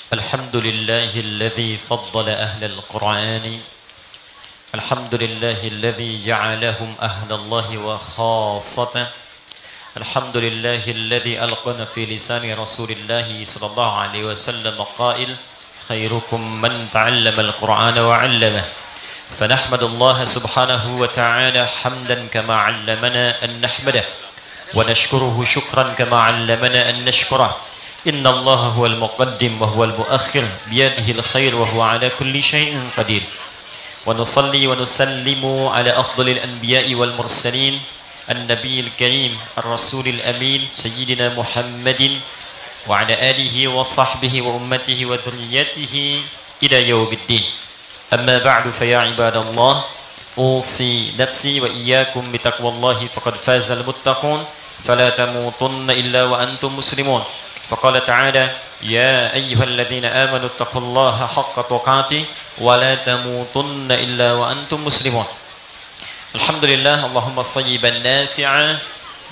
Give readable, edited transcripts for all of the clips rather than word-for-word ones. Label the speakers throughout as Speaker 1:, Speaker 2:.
Speaker 1: الحمد لله الذي فضل أهل القرآن الحمد لله الذي جعلهم أهل الله وخاصته الحمد لله الذي ألقن في لسان رسول الله صلى الله عليه وسلم قائل خيركم من تعلم القرآن وعلمه فنحمد الله سبحانه وتعالى حمدا كما علمنا أن نحمده ونشكره شكرا كما علمنا أن نشكره إن الله هو المقدم وهو المؤخر بيده الخير وهو على كل شيء قدير ونصلي ونسلم على أفضل الأنبياء والمرسلين النبي الكريم الرسول الأمين سيدنا محمد وعلى آله وصحبه وأمته وذريته إلى يوم الدين أما بعد فيا عباد الله أوصي نفسي وإياكم بتقوى الله فقد فاز المتقون فلا تموتن إلا وأنتم مسلمون فقال تعالى يا أيها الذين آمنوا اتقوا الله حق تقاته ولا تموتن إلا وأنتم مسلمون. Alhamdulillah, Allahumma sayyiban nafi'a,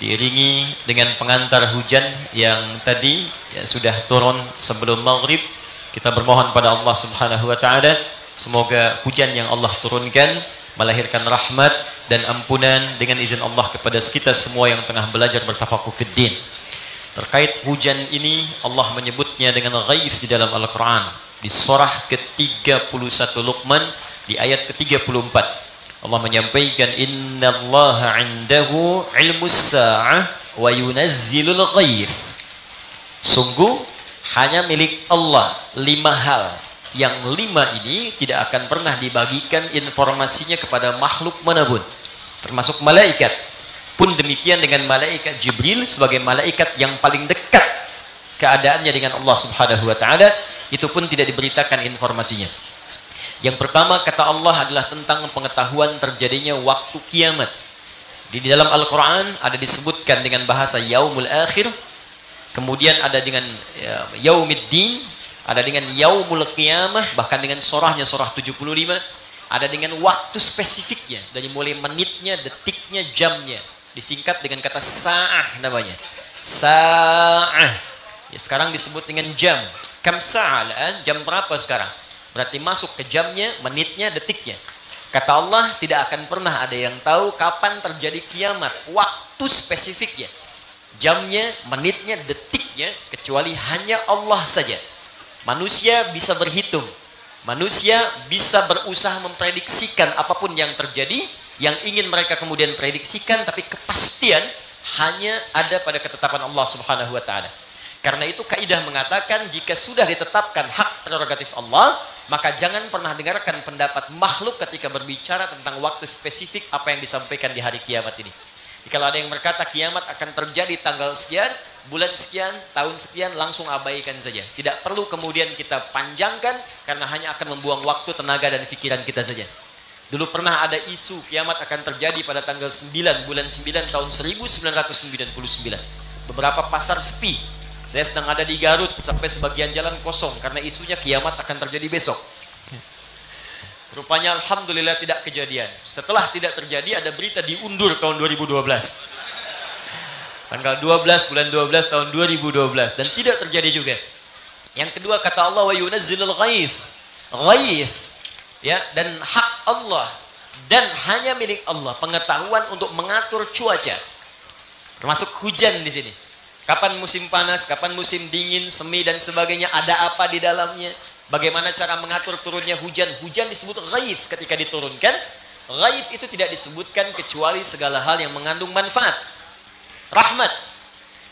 Speaker 1: diiringi dengan pengantar hujan yang tadi sudah turun sebelum maghrib. Kita bermohon pada Allah Subhanahu wa taala semoga hujan yang Allah turunkan melahirkan rahmat dan ampunan dengan izin Allah kepada kita semua yang tengah belajar bertafakuh fid din. Terkait hujan ini Allah menyebutnya dengan ghaith di dalam Al-Quran di surah ke-31 Luqman di ayat ke-34 Allah menyampaikan innallaha 'indahu 'ilmus sa'ah wa yunazzilul ghaith. Sungguh hanya milik Allah 5 hal yang 5 ini tidak akan pernah dibagikan informasinya kepada makhluk manapun termasuk malaikat. Pun demikian dengan malaikat Jibril sebagai malaikat yang paling dekat keadaannya dengan Allah Subhanahu wa taala, itu pun tidak diberitakan informasinya. Yang pertama kata Allah adalah tentang pengetahuan terjadinya waktu kiamat. Di dalam Al-Qur'an ada disebutkan dengan bahasa yaumul akhir, kemudian ada dengan yaumiddin, ada dengan yaumul qiyamah, bahkan dengan surahnya surah 75, ada dengan waktu spesifiknya dari mulai menitnya, detiknya, jamnya. Disingkat dengan kata sa'ah namanya. Sa'ah. Ya, sekarang disebut dengan jam. Kam sa'ah, jam berapa sekarang? Berarti masuk ke jamnya, menitnya, detiknya. Kata Allah, tidak akan pernah ada yang tahu kapan terjadi kiamat. Waktu spesifiknya. Jamnya, menitnya, detiknya, kecuali hanya Allah saja. Manusia bisa berhitung. Manusia bisa berusaha memprediksikan apapun yang terjadi, yang ingin mereka kemudian prediksikan, tapi kepastian hanya ada pada ketetapan Allah Subhanahu wa taala. Karena itu kaidah mengatakan jika sudah ditetapkan hak prerogatif Allah, maka jangan pernah dengarkan pendapat makhluk ketika berbicara tentang waktu spesifik apa yang disampaikan di hari kiamat ini. Kalau ada yang berkata kiamat akan terjadi tanggal sekian, bulan sekian, tahun sekian, langsung abaikan saja. Tidak perlu kemudian kita panjangkan karena hanya akan membuang waktu, tenaga dan pikiran kita saja. Dulu pernah ada isu kiamat akan terjadi pada tanggal 9 bulan 9 tahun 1999. Beberapa pasar sepi. Saya sedang ada di Garut sampai sebagian jalan kosong karena isunya kiamat akan terjadi besok. Rupanya alhamdulillah tidak kejadian. Setelah tidak terjadi ada berita diundur tahun 2012. Tanggal 12 bulan 12 tahun 2012 dan tidak terjadi juga. Yang kedua kata Allah wa yunazzilul ghaith. Ghaith. Ya, dan hak Allah dan hanya milik Allah pengetahuan untuk mengatur cuaca. Termasuk hujan di sini. Kapan musim panas, kapan musim dingin, semi dan sebagainya, ada apa di dalamnya? Bagaimana cara mengatur turunnya hujan? Hujan disebut ghaith ketika diturunkan. Ghaith itu tidak disebutkan kecuali segala hal yang mengandung manfaat, rahmat.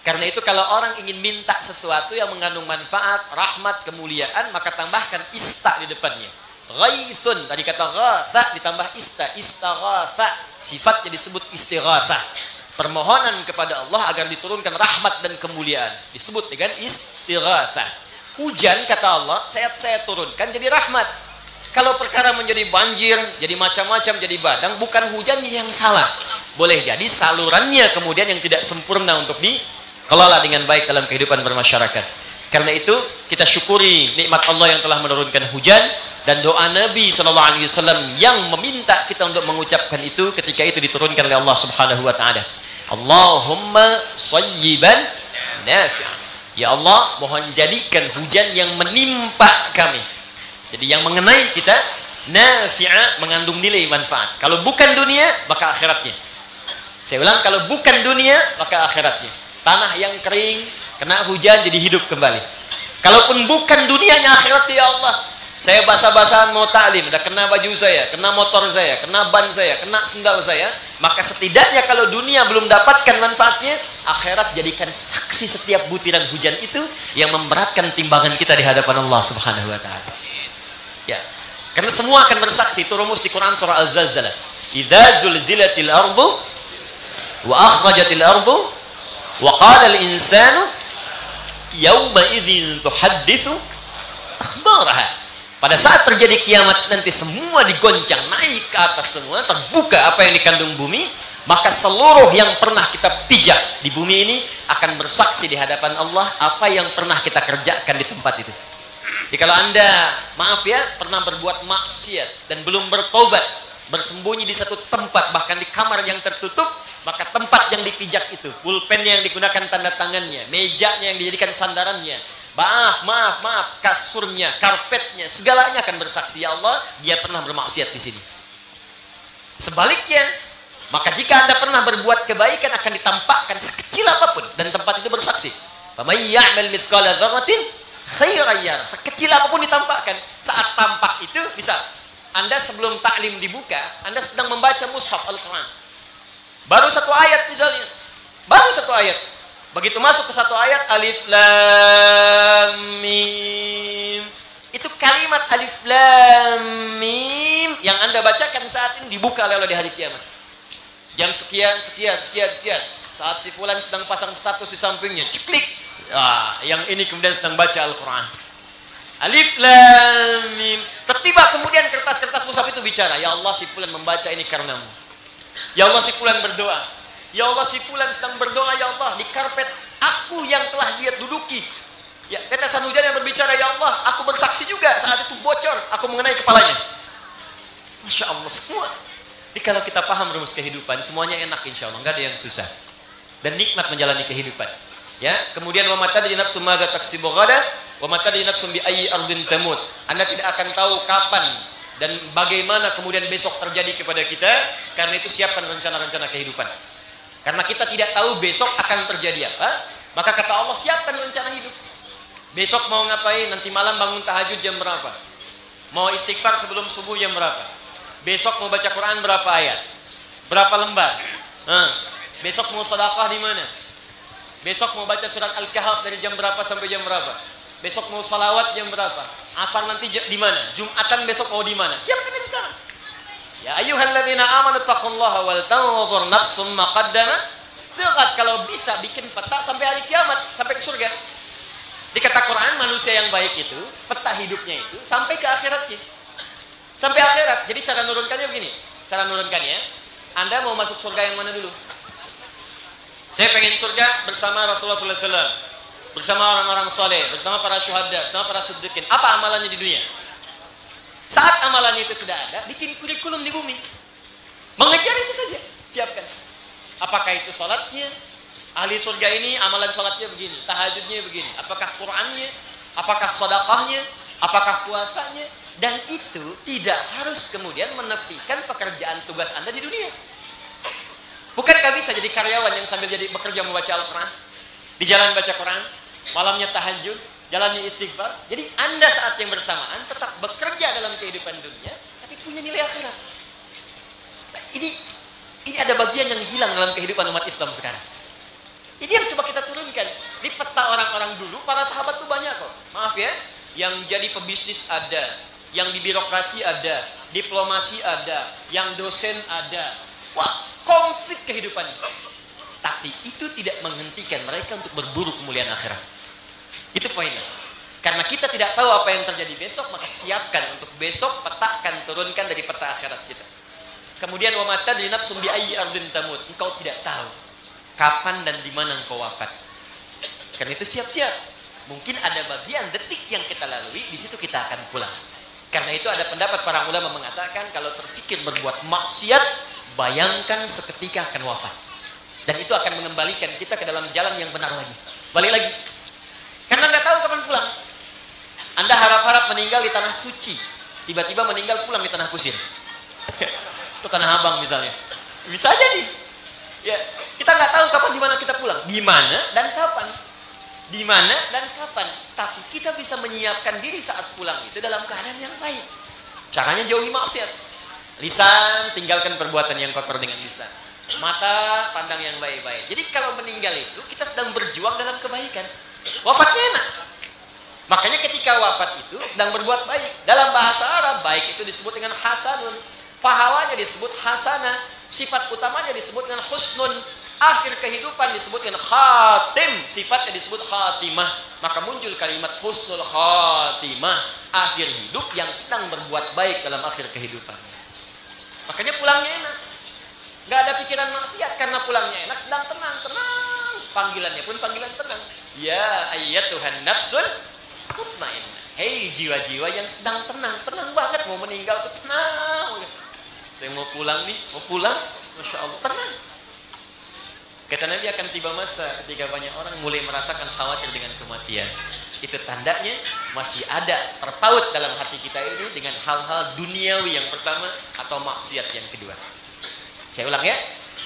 Speaker 1: Karena itu kalau orang ingin minta sesuatu yang mengandung manfaat, rahmat, kemuliaan, maka tambahkan ista di depannya. Ghaithun, tadi kata ghatha ditambah ista, istaghatha, sifatnya disebut istighathah. Permohonan kepada Allah agar diturunkan rahmat dan kemuliaan disebut dengan istighathah. Hujan kata Allah, saya turunkan jadi rahmat. Kalau perkara menjadi banjir, jadi macam-macam, jadi badang, bukan hujannya yang salah. Boleh jadi salurannya kemudian yang tidak sempurna untuk dikelola dengan baik dalam kehidupan bermasyarakat. Karena itu kita syukuri nikmat Allah yang telah menurunkan hujan. Dan doa Nabi SAW yang meminta kita untuk mengucapkan itu ketika itu diturunkan oleh Allah Subhanahu wa taala. Allahumma sayyiban nafi'an. Ya Allah, mohon jadikan hujan yang menimpa kami. Jadi yang mengenai kita nafi'a, mengandung nilai manfaat. Kalau bukan dunia, maka akhiratnya. Saya ulang, kalau bukan dunia, maka akhiratnya. Tanah yang kering, kena hujan jadi hidup kembali. Kalaupun bukan dunianya, akhiratnya ya Allah. Saya basah-basahan mau ta'lim, udah kena baju saya, kena motor saya, kena ban saya, kena sendal saya, maka setidaknya kalau dunia belum dapatkan manfaatnya, akhirat jadikan saksi setiap butiran hujan itu yang memberatkan timbangan kita di hadapan Allah Subhanahu wa taala. Ya. Karena semua akan bersaksi, itu rumus di Quran surah Al-Zalzalah. Idza zulzilatil ardu wa akhrajatil ardu wa qala al-insanu yawma idzin tuhadditsu akhbaraha. Pada saat terjadi kiamat nanti semua digoncang, naik ke atas semua, terbuka apa yang dikandung bumi, maka seluruh yang pernah kita pijak di bumi ini akan bersaksi di hadapan Allah apa yang pernah kita kerjakan di tempat itu. Jadi kalau Anda, maaf ya, pernah berbuat maksiat dan belum bertobat, bersembunyi di satu tempat, bahkan di kamar yang tertutup, maka tempat yang dipijak itu, pulpennya yang digunakan tanda tangannya, mejanya yang dijadikan sandarannya, maaf, kasurnya, karpetnya, segalanya akan bersaksi, ya Allah, dia pernah bermaksiat di sini. Sebaliknya, maka jika Anda pernah berbuat kebaikan akan ditampakkan sekecil apapun dan tempat itu bersaksi. Faman ya'mal mithqala dzarratin khairan yarah. Sekecil apapun ditampakkan. Saat tampak itu, bisa Anda sebelum taklim dibuka, Anda sedang membaca mushaf Al-Quran. Baru satu ayat misalnya. Baru satu ayat. Begitu masuk ke satu ayat, alif lam mim. Itu kalimat alif lam mim yang Anda bacakan saat ini dibuka oleh Allah di hari kiamat. Jam sekian. Saat si fulan sedang pasang status di sampingnya, ceklik. Yang ini kemudian sedang baca Al-Quran. Alif lam mim. Tertiba kemudian kertas-kertas mushaf itu bicara, ya Allah, si fulan membaca ini karenamu. Ya Allah, si fulan berdoa. Ya Allah, si fulan sedang berdoa, ya Allah, di karpet aku yang telah dia duduki. Ya, tetesan hujan yang berbicara, ya Allah, aku bersaksi juga saat itu bocor, aku mengenai kepalanya. Masya Allah, semua. Jadi kalau kita paham rumus kehidupan, semuanya enak insya Allah, nggak ada yang susah. Dan nikmat menjalani kehidupan. Ya, kemudian wa ma tadri nafsum madza taksibu ghadan wa ma tadri nafsum bi ayyi ardin tamut. Anda tidak akan tahu kapan dan bagaimana kemudian besok terjadi kepada kita, karena itu siapkan rencana-rencana kehidupan. Karena kita tidak tahu besok akan terjadi apa, maka kata Allah, siapkan rencana hidup. Besok mau ngapain, nanti malam bangun tahajud jam berapa, mau istighfar sebelum subuh jam berapa, besok mau baca Quran berapa ayat, berapa lembar, besok mau sedekah di mana, besok mau baca surat Al-Kahf dari jam berapa sampai jam berapa, besok mau salawat jam berapa, asar nanti di mana, Jumatan besok mau di mana, siapkan itu sekarang. Ya ayyuhalladzina amanu taqullaha wal tanzur nafsum ma qaddamat lighad. Kalau bisa bikin peta sampai hari kiamat, sampai ke surga. Di kata Quran, manusia yang baik itu, peta hidupnya itu sampai ke akhiratnya. Sampai akhirat. Jadi cara nurunkannya begini. Cara nurunkannya, Anda mau masuk surga yang mana dulu? Saya pengen surga bersama Rasulullah sallallahu alaihi wasallam, bersama orang-orang saleh, bersama para syuhada, bersama para siddiqin. Apa amalannya di dunia? Saat amalannya itu sudah ada, bikin kurikulum di bumi. Mengejar itu saja, siapkan. Apakah itu sholatnya? Ahli surga ini amalan sholatnya begini, tahajudnya begini. Apakah Qurannya? Apakah sedekahnya? Apakah puasanya? Dan itu tidak harus kemudian menepikan pekerjaan tugas Anda di dunia. Bukankah bisa jadi karyawan yang sambil jadi bekerja membaca Al-Quran? Di jalan baca Quran, malamnya tahajud, jalannya istighfar. Jadi Anda saat yang bersamaan tetap bekerja dalam kehidupan dunia, tapi punya nilai akhirat. Nah, ini ada bagian yang hilang dalam kehidupan umat Islam sekarang. Ini yang coba kita turunkan. Di peta orang-orang dulu, para sahabat tuh banyak kok. Maaf ya, yang jadi pebisnis ada, yang di birokrasi ada, diplomasi ada, yang dosen ada. Wah, komplit kehidupannya. Tapi itu tidak menghentikan mereka untuk berburu kemuliaan akhirat. Itu poinnya. Karena kita tidak tahu apa yang terjadi besok, maka siapkan untuk besok, petakan, turunkan dari peta akhirat kita. Kemudian wa ma tadri nafsum bi ayyi ardin tamut. Engkau tidak tahu kapan dan di mana engkau wafat. Karena itu siap-siap. Mungkin ada bagian detik yang kita lalui, di situ kita akan pulang. Karena itu ada pendapat para ulama mengatakan kalau terfikir berbuat maksiat, bayangkan seketika akan wafat. Dan itu akan mengembalikan kita ke dalam jalan yang benar lagi. Balik lagi.
Speaker 2: pulang. Anda harap-harap meninggal di tanah suci, tiba-tiba meninggal pulang di tanah kusir. Itu Tanah Abang misalnya. Bisa aja nih. Ya, kita nggak tahu kapan di mana kita pulang, di mana dan kapan. Di mana dan kapan. Tapi kita bisa menyiapkan diri saat pulang itu dalam keadaan yang baik. Caranya jauhi maksiat. Lisan, tinggalkan perbuatan yang kotor dengan lisan. Mata, pandang yang baik-baik. Jadi kalau meninggal itu kita sedang berjuang dalam kebaikan. Wafatnya enak. Makanya ketika wafat itu sedang berbuat baik. Dalam bahasa Arab, baik itu disebut dengan hasanun. Pahalanya disebut hasanah. Sifat utamanya disebut dengan husnun. Akhir kehidupan disebut dengan khatim, sifatnya disebut khatimah. Maka muncul kalimat husnul khatimah, akhir hidup yang sedang berbuat baik dalam akhir kehidupan. Makanya pulangnya enak, nggak ada pikiran maksiat karena pulangnya enak, sedang tenang. Panggilannya pun panggilan tenang. Ya ayyatuhan nafsul mutmainnah. Hei jiwa-jiwa yang sedang tenang banget, mau meninggal tuh tenang. Saya mau pulang nih, mau pulang, masya Allah tenang. Kata Nabi akan tiba masa ketika banyak orang mulai merasakan khawatir dengan kematian. Itu tandanya masih ada terpaut dalam hati kita ini dengan hal-hal duniawi yang pertama atau maksiat yang kedua. Saya ulang ya.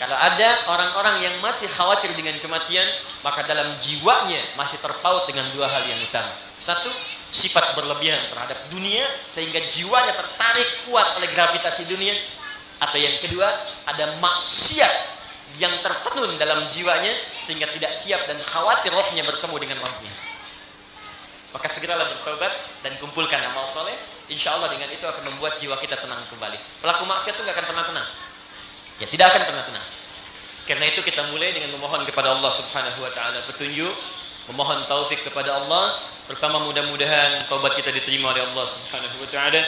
Speaker 2: Kalau ada orang-orang yang masih khawatir dengan kematian, maka dalam jiwanya masih terpaut dengan dua hal yang utama. Satu, sifat berlebihan terhadap dunia sehingga jiwanya tertarik kuat oleh gravitasi dunia. Atau yang kedua, ada maksiat yang tertenun dalam jiwanya sehingga tidak siap dan khawatir rohnya bertemu dengan Rabbnya. Maka segeralah bertobat dan kumpulkan amal soleh. Insya Allah dengan itu akan membuat jiwa kita tenang kembali. Pelaku maksiat itu gak akan pernah tenang. Ya tidak akan pernah tenang. Karena itu kita mulai dengan memohon kepada Allah Subhanahu Wa Taala petunjuk, memohon taufik kepada Allah. Pertama mudah-mudahan taubat kita diterima oleh Allah Subhanahu Wa Taala,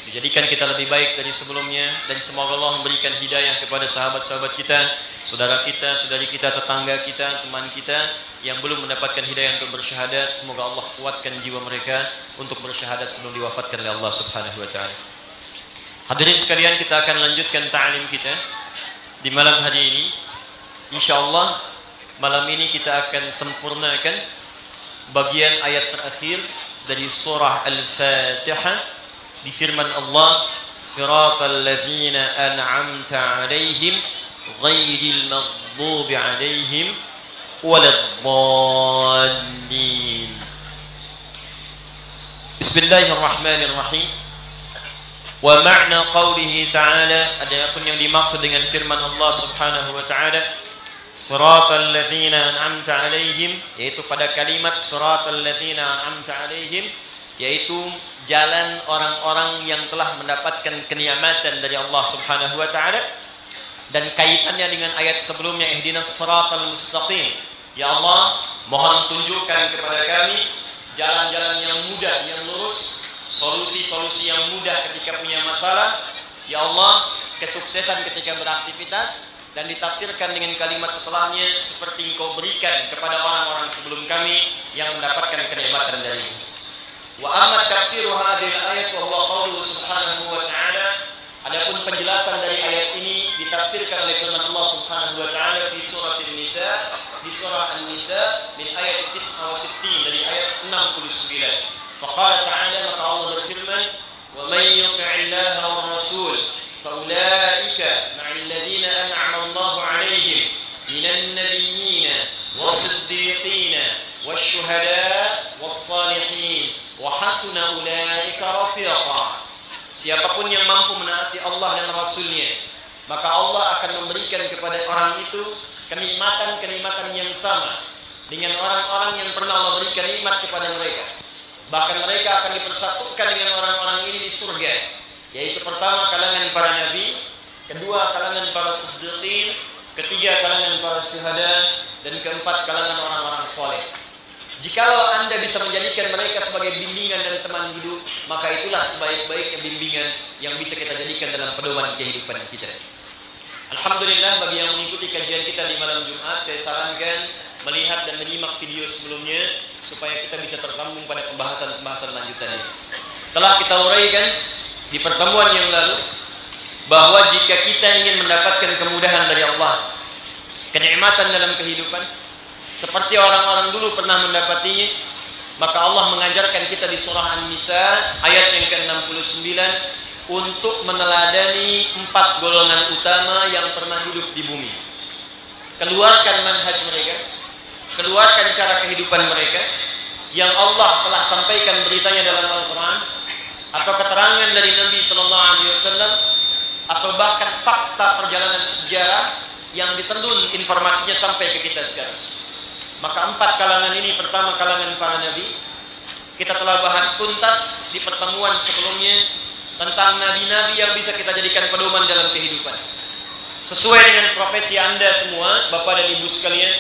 Speaker 2: dijadikan kita lebih baik dari sebelumnya, dan semoga Allah memberikan hidayah kepada sahabat-sahabat kita, saudara kita, saudari kita, tetangga kita, teman kita yang belum mendapatkan hidayah untuk bersyahadat. Semoga Allah kuatkan jiwa mereka untuk bersyahadat sebelum diwafatkan oleh Allah Subhanahu Wa Taala. Hadirin sekalian, kita akan lanjutkan ta'lim kita di malam hari ini. Insyaallah malam ini kita akan sempurnakan bagian ayat terakhir dari surah Al-Fatihah di firman Allah, siratal ladzina an'amta 'alaihim ghairil maghdubi 'alaihim waladdallin. Bismillahirrahmanirrahim. Wa ma'na qawlihi ta'ala, adapun yang dimaksud dengan firman Allah Subhanahu wa ta'ala, siratal ladzina an'amta 'alaihim, yaitu pada kalimat siratal ladzina an'amta 'alaihim, yaitu jalan orang-orang yang telah mendapatkan kenikmatan dari Allah Subhanahu wa taala, dan kaitannya dengan ayat sebelumnya, ihdinas siratal mustaqim. Ya Allah, mohon tunjukkan kepada kami jalan-jalan yang mudah, yang lurus, solusi-solusi yang mudah ketika punya masalah. Ya Allah, kesuksesan ketika beraktivitas, dan ditafsirkan dengan kalimat setelahnya, seperti Engkau berikan kepada orang-orang sebelum kami yang mendapatkan kenikmatan dari-Mu. Wa amma tafsir hadhihi al-ayat wa huwa qauluhu subhanahu wa ta'ala. Adapun penjelasan dari ayat ini ditafsirkan oleh firman Allah Subhanahu wa ta'ala di surah An-Nisa, di surah An-Nisa min ayat 69 dari ayat 69. Faqala ta'ala, maka Allah berfirman, wa may yuti'illaha war rasul fa ulaika ma'al ladzina an'ama Allahu 'alaihim minan nabiyyin was-siddiqin wasyuhada was-salihin wa hasuna ulaika rafiqa. Siapapun yang mampu menaati Allah dan Rasulnya, maka Allah akan memberikan kepada orang itu kenikmatan-kenikmatan yang sama dengan orang-orang yang pernah Allah berikan nikmat kepada mereka. Bahkan mereka akan dipersatukan dengan orang-orang ini di surga, yaitu pertama kalangan para nabi, kedua kalangan para siddiqin, ketiga kalangan para syuhada, dan keempat kalangan orang-orang soleh. Jikalau Anda bisa menjadikan mereka sebagai bimbingan dan teman hidup, maka itulah sebaik-baiknya bimbingan yang bisa kita jadikan dalam pedoman kehidupan kita. Alhamdulillah, bagi yang mengikuti kajian kita di malam Jumat, saya sarankan melihat dan menyimak video sebelumnya supaya kita bisa tertambung pada pembahasan-pembahasan lanjutannya. Telah kita uraikan di pertemuan yang lalu bahwa jika kita ingin mendapatkan kemudahan dari Allah, kenikmatan dalam kehidupan, seperti orang-orang dulu pernah mendapatinya, Maka Allah mengajarkan kita di surah An-Nisa ayat yang ke-69 untuk meneladani 4 golongan utama yang pernah hidup di bumi. Keluarkan manhaj mereka, keluarkan cara kehidupan mereka yang Allah telah sampaikan beritanya dalam Al-Quran, atau keterangan dari Nabi SAW, atau bahkan fakta perjalanan sejarah yang ditendun informasinya sampai ke kita sekarang. Maka 4 kalangan ini, pertama kalangan para nabi. Kita telah bahas tuntas di pertemuan sebelumnya tentang nabi-nabi yang bisa kita jadikan pedoman dalam kehidupan. Sesuai dengan profesi Anda semua, Bapak dan Ibu sekalian,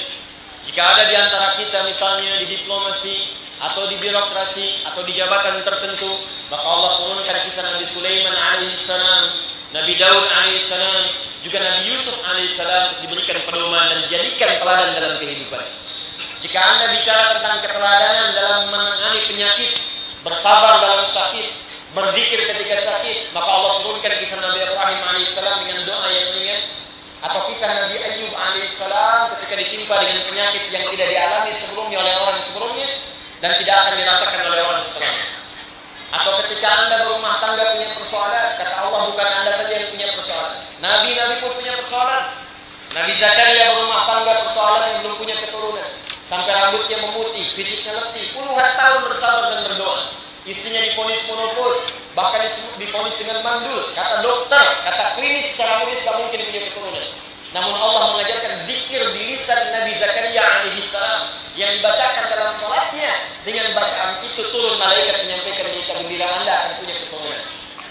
Speaker 2: jika ada di antara kita misalnya di diplomasi atau di birokrasi atau di jabatan tertentu, maka Allah turunkan kisah Nabi Sulaiman alaihissalam, Nabi Daud alaihissalam, juga Nabi Yusuf alaihissalam, diberikan pedoman dan dijadikan teladan dalam kehidupan. Jika Anda bicara tentang keteladanan dalam menangani penyakit, bersabar dalam sakit, berzikir ketika sakit, maka Allah turunkan kisah Nabi Ibrahim alaihissalam dengan doa yang ringan, atau kisah Nabi Ayyub alaihissalam ketika ditimpa dengan penyakit yang tidak dialami sebelumnya oleh orang sebelumnya dan tidak akan dirasakan oleh orang setelahnya. Atau ketika Anda berumah tangga punya persoalan, kata Allah, bukan Anda saja yang punya persoalan, nabi-nabi pun punya persoalan. Nabi Zakaria berumah tangga persoalan yang belum punya keturunan, sampai rambutnya memutih, fisiknya letih, puluhan tahun bersabar dan berdoa. Istrinya divonis monopause, bahkan divonis dengan mandul. Kata dokter, kata klinis secara medis tidak mungkin punya keturunan. Namun Allah mengajarkan zikir di lisan Nabi Zakaria alaihissalam yang dibacakan dalam sholatnya. Dengan bacaan itu turun malaikat menyampaikan berita gembira, Anda akan punya keturunan.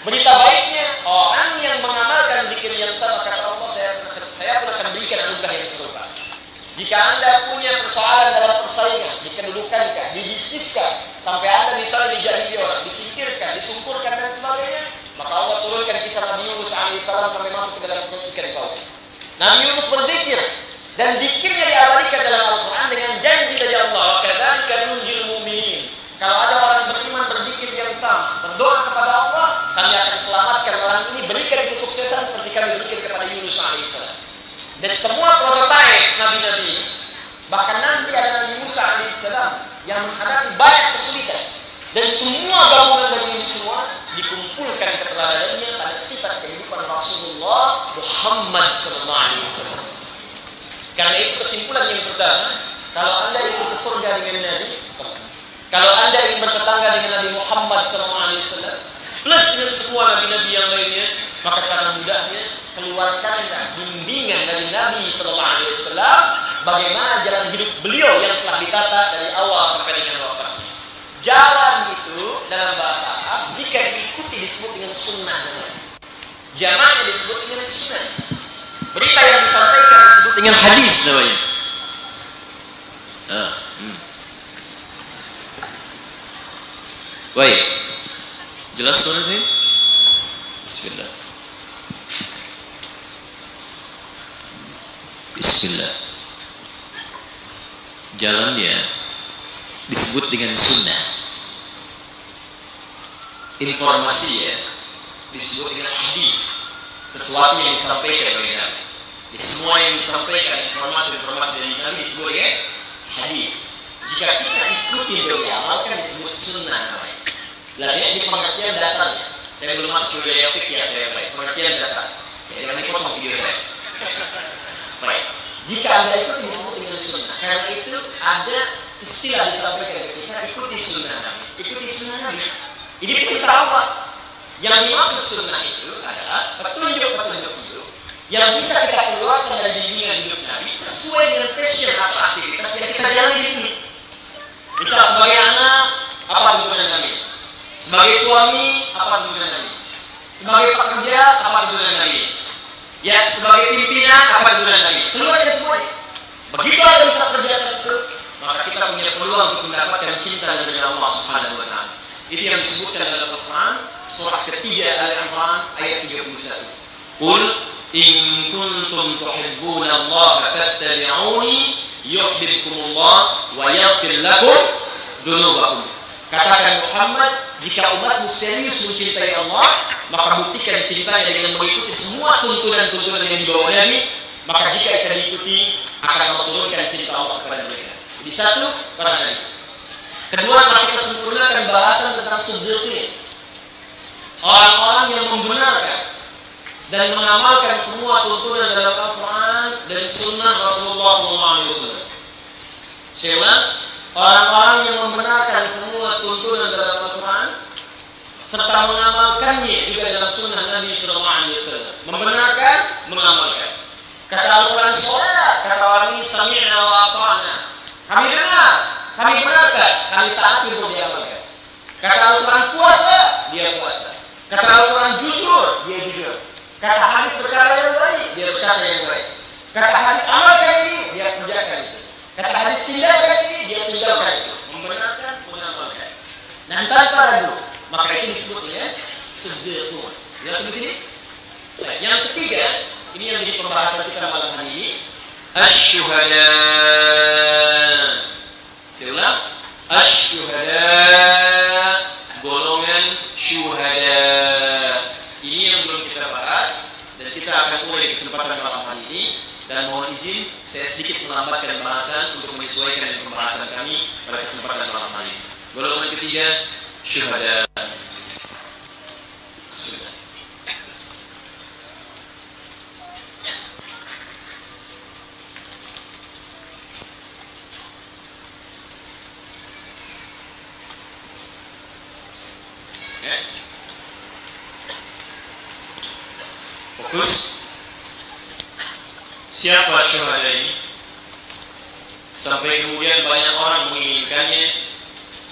Speaker 2: Berita baiknya, orang yang mengamalkan zikir yang sama, kata Allah, saya pun akan berikan anugerah yang serupa. Jika Anda punya persoalan dalam persaingan, di kedudukan, di bisnis, sampai Anda misalnya dijahili orang, disingkirkan, disungkurkan dan sebagainya, maka Allah turunkan kisah Nabi Yunus alaihissalam sampai masuk ke dalam perut ikan paus. Nabi Yunus berzikir, dan zikirnya diabadikan dalam Al-Quran dengan janji dari Allah, kadzalika nunjil mu'minin. Kalau ada orang beriman berzikir yang sama, berdoa kepada Allah, kami akan selamatkan orang ini, berikan kesuksesan seperti kami berikan kepada Yunus alaihissalam. Dan semua prototipe nabi-nabi, bahkan nanti ada Nabi Musa alaihissalam yang menghadapi banyak kesulitan, dan semua gabungan dari ini semua dikumpulkan keteladaannya pada sifat kehidupan Rasulullah Muhammad SAW. Karena itu kesimpulan yang pertama, kalau Anda ingin sesurga dengan Nabi, kalau Anda ingin bertetangga dengan Nabi Muhammad SAW plus dengan semua nabi-nabi yang lainnya, maka cara mudahnya keluarkanlah bimbingan dari Nabi SAW bagaimana jalan hidup beliau yang telah ditata dari awal sampai dengan wafat. Jalan itu dalam bahasa Arab jika diikuti disebut dengan sunnah namanya. Jamaknya disebut dengan sunnah. Berita yang disampaikan disebut dengan hadis namanya. Baik. Jelas suara saya? Bismillah. Bismillah. Jalannya disebut dengan sunnah. Informasinya disebut dengan hadis. Sesuatu yang disampaikan oleh Nabi. Semua yang disampaikan informasi-informasi dari Nabi disebut dengan hadis. Jika kita ikuti dan diamalkan disebut sunnah namanya. Jelasnya ini pengertian dasarnya. Saya belum masuk ke wilayah fikih atau yang lain. Pengertian dasar. Jangan dipotong video saya. Baik. Jika Anda ikuti disebut dengan sunnah. Karena itu ada istilah disampaikan ke kita, ikuti sunnah Nabi. Ikuti sunnah Nabi. Ini perintah Allah. Yang dimaksud sunnah itu adalah petunjuk-petunjuk hidup yang bisa kita keluarkan dari bimbingan hidup Nabi sesuai dengan passion atau aktivitas yang kita jalani di bumi. Misal sebagai anak, apa tuntunan Nabi? Sebagai suami, apa tuntunan Nabi? Sebagai pekerja, apa tuntunan Nabi? Ya, sebagai pimpinan, apa tuntunan Nabi? Keluarkan semuanya. Begitu Anda bisa kerjakan itu, maka kita punya peluang untuk mendapatkan cinta dari Allah Subhanahu wa Ta'ala. Itu yang disebutkan dalam Al-Quran, surah ketiga Al-Imran ayat 31. Qul in kuntum tuhibbuna Allah fattabi'uni yuhibbukumullah wa yaghfir lakum dzunubakum. Katakan Muhammad, jika umatmu serius mencintai Allah, maka buktikan cintanya dengan mengikuti semua tuntunan-tuntunan yang dibawa Nabi. Maka jika kita diikuti, akan Allah turunkan cinta Allah kepada mereka. Jadi satu, para Nabi. Kedua, telah kita sempurnakan bahasan tentang siddiqin, orang-orang yang membenarkan dan mengamalkan semua tuntunan dalam Al-Quran dan Sunnah Rasulullah SAW. Saya ulang, orang-orang yang membenarkan semua tuntunan dalam Al-Quran serta mengamalkannya juga dalam Sunnah Nabi SAW. Membenarkan, mengamalkan. Kata Al-Quran sholat, kata orang ini sami'na wa ata'na. Kami dengar, kami benarkan, kami taati untuk diamalkan. Kata Al-Quran puasa, dia puasa. Kata Al-Quran jujur, dia jujur. Kata hadis perkara yang baik, dia berkata yang baik. Kata hadis amalkan ini, dia kerjakan itu. Kata hadis tinggalkan ini, dia tinggalkan itu. Membenarkan, mengamalkan. Dan tanpa ragu, maka ini disebutnya siddiqun. Ya seperti ini. Nah, yang ketiga, ini yang jadi pembahasan kita malam hari ini, asy-syuhada. Saya ulang, asy-syuhada, golongan syuhada. Ini yang belum kita bahas dan kita akan mulai di kesempatan malam hari ini. Dan mohon izin saya sedikit melambatkan bahasan untuk menyesuaikan dengan pembahasan kami pada kesempatan malam hari ini. Golongan ketiga, syuhada. Fokus. Siapa syuhada ini? Sampai kemudian banyak orang menginginkannya.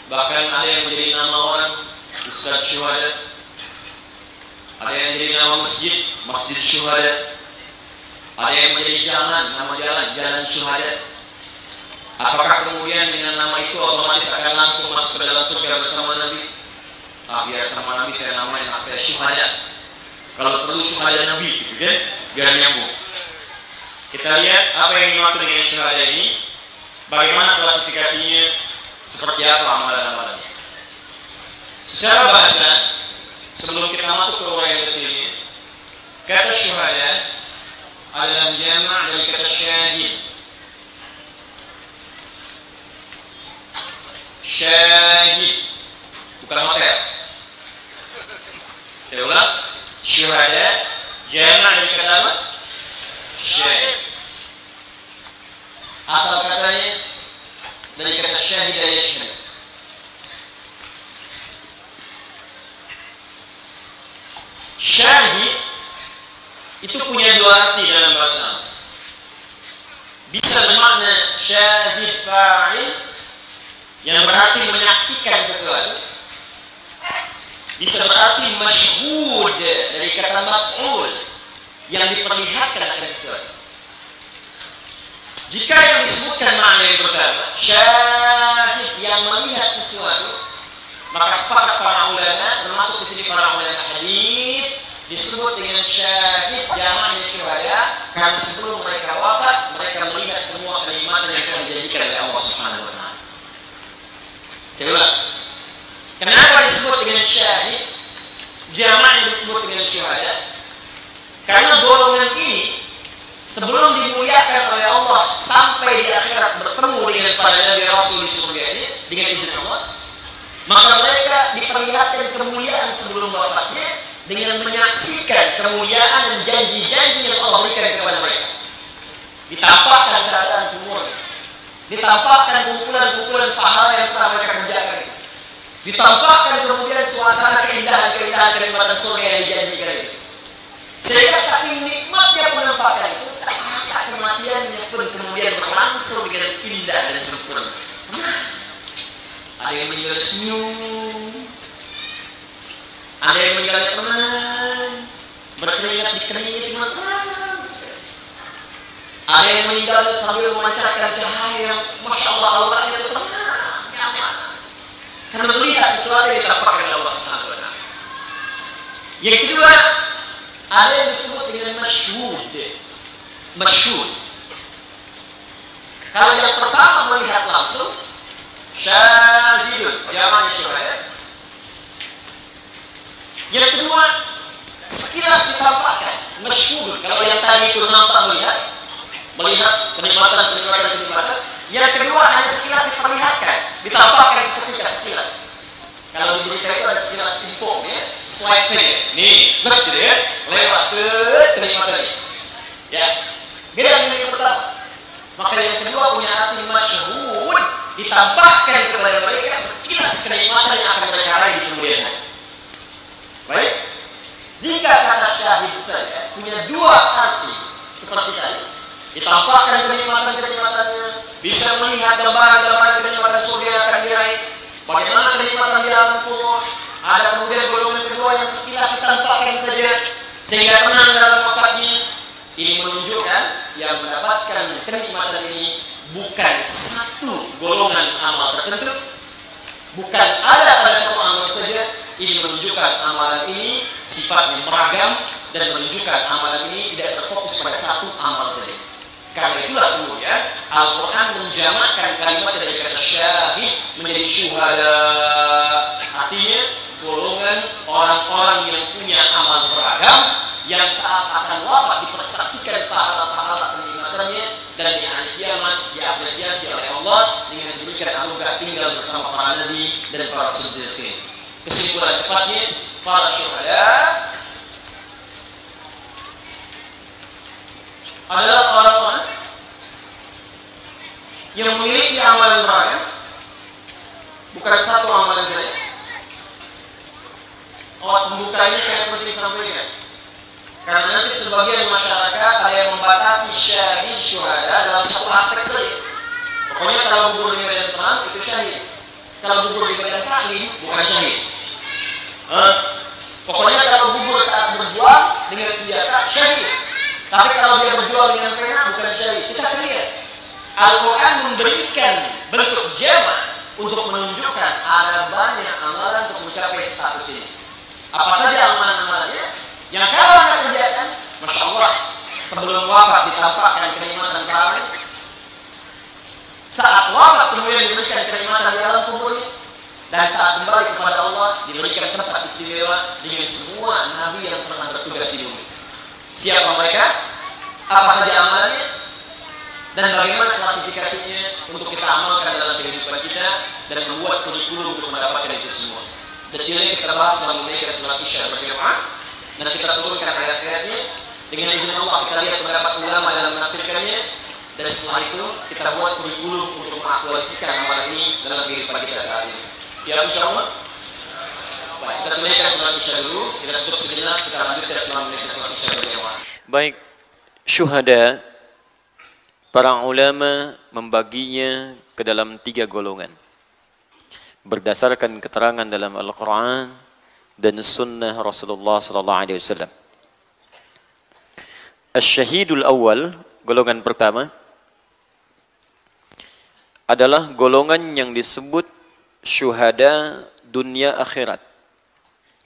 Speaker 2: Bahkan ada yang menjadi nama orang Ustaz Syuhada. Ada yang menjadi nama masjid, Masjid Syuhada. Ada yang menjadi jalan, nama jalan, Jalan Syuhada. Apakah kemudian dengan nama itu otomatis akan langsung masuk ke dalam surga bersama Nabi? Biar sama Nabi saya namain anak saya Syuhada. Kalau perlu syuhada Nabi, gitu kan? Biar nyambung. Kita lihat apa yang dimaksud dengan syuhada ini, bagaimana klasifikasinya, seperti apa amalan-amalannya. Secara bahasa, sebelum kita masuk ke uraian detailnya, kata syuhada adalah jama' dari kata syahid. Syahid, bukan hotel. Saya ulang. Syuhada jama' dari kata apa? Syahid. Asal katanya dari kata syahida yashhad. Syahid itu punya dua arti dalam bahasa. Bisa bermakna syahid fa'il yang berarti menyaksikan sesuatu. Bisa berarti masyhud dari kata maf'ul yang diperlihatkan akan sesuatu. Jika yang disebutkan makna yang pertama, syahid yang melihat sesuatu, maka sepakat para ulama, termasuk di sini para ulama hadis, disebut dengan syahid jamaknya syuhada karena sebelum mereka wafat, mereka melihat semua kenikmatan yang telah dijadikan oleh Allah Subhanahu wa taala. Saya ulang. Kenapa disebut dengan syahid? Jamaknya disebut dengan syuhada. Karena golongan ini sebelum dimuliakan oleh Allah sampai di akhirat bertemu dengan para nabi rasul di surga ini dengan izin Allah, maka mereka diperlihatkan kemuliaan sebelum wafatnya dengan menyaksikan kemuliaan dan janji-janji yang Allah berikan kepada mereka. Ditampakkan keadaan kubur, ditampakkan kumpulan-kumpulan pahala yang telah mereka kerjakan. Ditampakkan kemudian suasana keindahan-keindahan kenikmatan surga yang dijanjikan itu. Sehingga saking nikmatnya penampakan itu, tak rasa kematiannya pun kemudian berlangsung dengan indah dan sempurna. Tenang. Ada yang meninggal senyum, ada yang meninggal tenang, berkeringat di keringnya cuma tenang. Ada yang meninggal sambil memancarkan cahaya, masya Allah auranya itu tenang, nyaman. Karena melihat sesuatu yang ditampakkan oleh Allah Subhanahu wa taala. Yang kedua, ada yang disebut dengan masyhud. Masyhud. Kalau yang pertama melihat langsung, syahidun, jamaknya syuhada. Yang kedua, sekilas ditampakkan, masyhud. Kalau yang tadi itu nampak melihat kenikmatan. Yang kedua hanya sekilas diperlihatkan. ditampakkan seketika. Kalau di berita itu ada sekilas info ya, slide saja. Nih, lihat gitu ya, lewat ke kenikmatannya. Ya, beda dengan yang pertama. Maka yang kedua punya arti masyhur, ditampakkan kepada mereka sekilas kenikmatan yang akan mereka raih di kemudian hari. Baik, jika kata syahid saja punya dua arti seperti tadi, ditampakkan kenikmatan-kenikmatannya, bisa melihat gambaran-gambaran kenikmatan surga yang akan diraih, bagaimana kenikmatan di alam kubur. Ada kemudian golongan kedua yang sekilas ditampakkan saja sehingga tenang dalam wafatnya. Ini menunjukkan yang mendapatkan kenikmatan ini bukan satu golongan amal tertentu, bukan ada pada satu amal saja. Ini menunjukkan amalan ini sifatnya beragam dan menunjukkan amalan ini tidak terfokus pada satu amal saja. Karena itulah kemudian Al-Quran menjamakkan kalimat dari kata syahid menjadi syuhada. Artinya golongan orang-orang yang punya amal beragam, yang saat akan wafat dipersaksikan pahala-pahala kenikmatannya, dan di hari kiamat diapresiasi oleh Allah dengan diberikan anugerah tinggal bersama para nabi dan para siddiqin. Kesimpulan cepatnya, para syuhada adalah orang-orang yang memiliki amalan beragam, bukan satu amalan saja. Awas pembukanya saya penting sampaikan, karena nanti sebagian masyarakat ada yang membatasi syahid syuhada dalam satu aspek saja. Pokoknya kalau gugur di medan perang itu syahid, kalau gugur di medan taklim bukan syahid. Pokoknya kalau gugur saat berjuang dengan senjata syahid, tapi kalau dia berjuang dengan pena bukan syahid. Kita akan lihat Al-Quran memberikan bentuk jamak untuk menunjukkan ada banyak amalan untuk mencapai status ini. Apa saja amalan-amalannya yang kalau anda kerjakan, Masya Allah, sebelum wafat ditampakkan kenikmatan kalian, saat wafat kemudian diberikan kenikmatan di alam kubur, dan saat kembali kepada Allah diberikan tempat istimewa dengan semua nabi yang pernah bertugas di bumi. Siapa mereka? Apa saja amalannya? Dan bagaimana klasifikasinya untuk kita amalkan dalam kehidupan kita dan membuat kurikulum untuk mendapatkan itu semua. Detailnya kita bahas dalam menunaikan sholat Isya berjamaah, dan kita turunkan ayat-ayatnya. Dengan izin Allah kita lihat pendapat ulama dalam menafsirkannya, dan setelah itu kita buat kurikulum untuk mengaktualisasikan amalan ini dalam kehidupan kita saat ini. Siap insyaallah? Baik, kita tunaikan sholat Isya dulu, kita tutup sejenak, kita lanjutkan setelah menunaikan sholat Isya berjamaah.
Speaker 1: Baik, syuhada, para ulama membaginya ke dalam 3 golongan berdasarkan keterangan dalam Al-Quran dan Sunnah Rasulullah SAW. Asy-syahidul awal, golongan pertama, adalah golongan yang disebut syuhada dunia akhirat.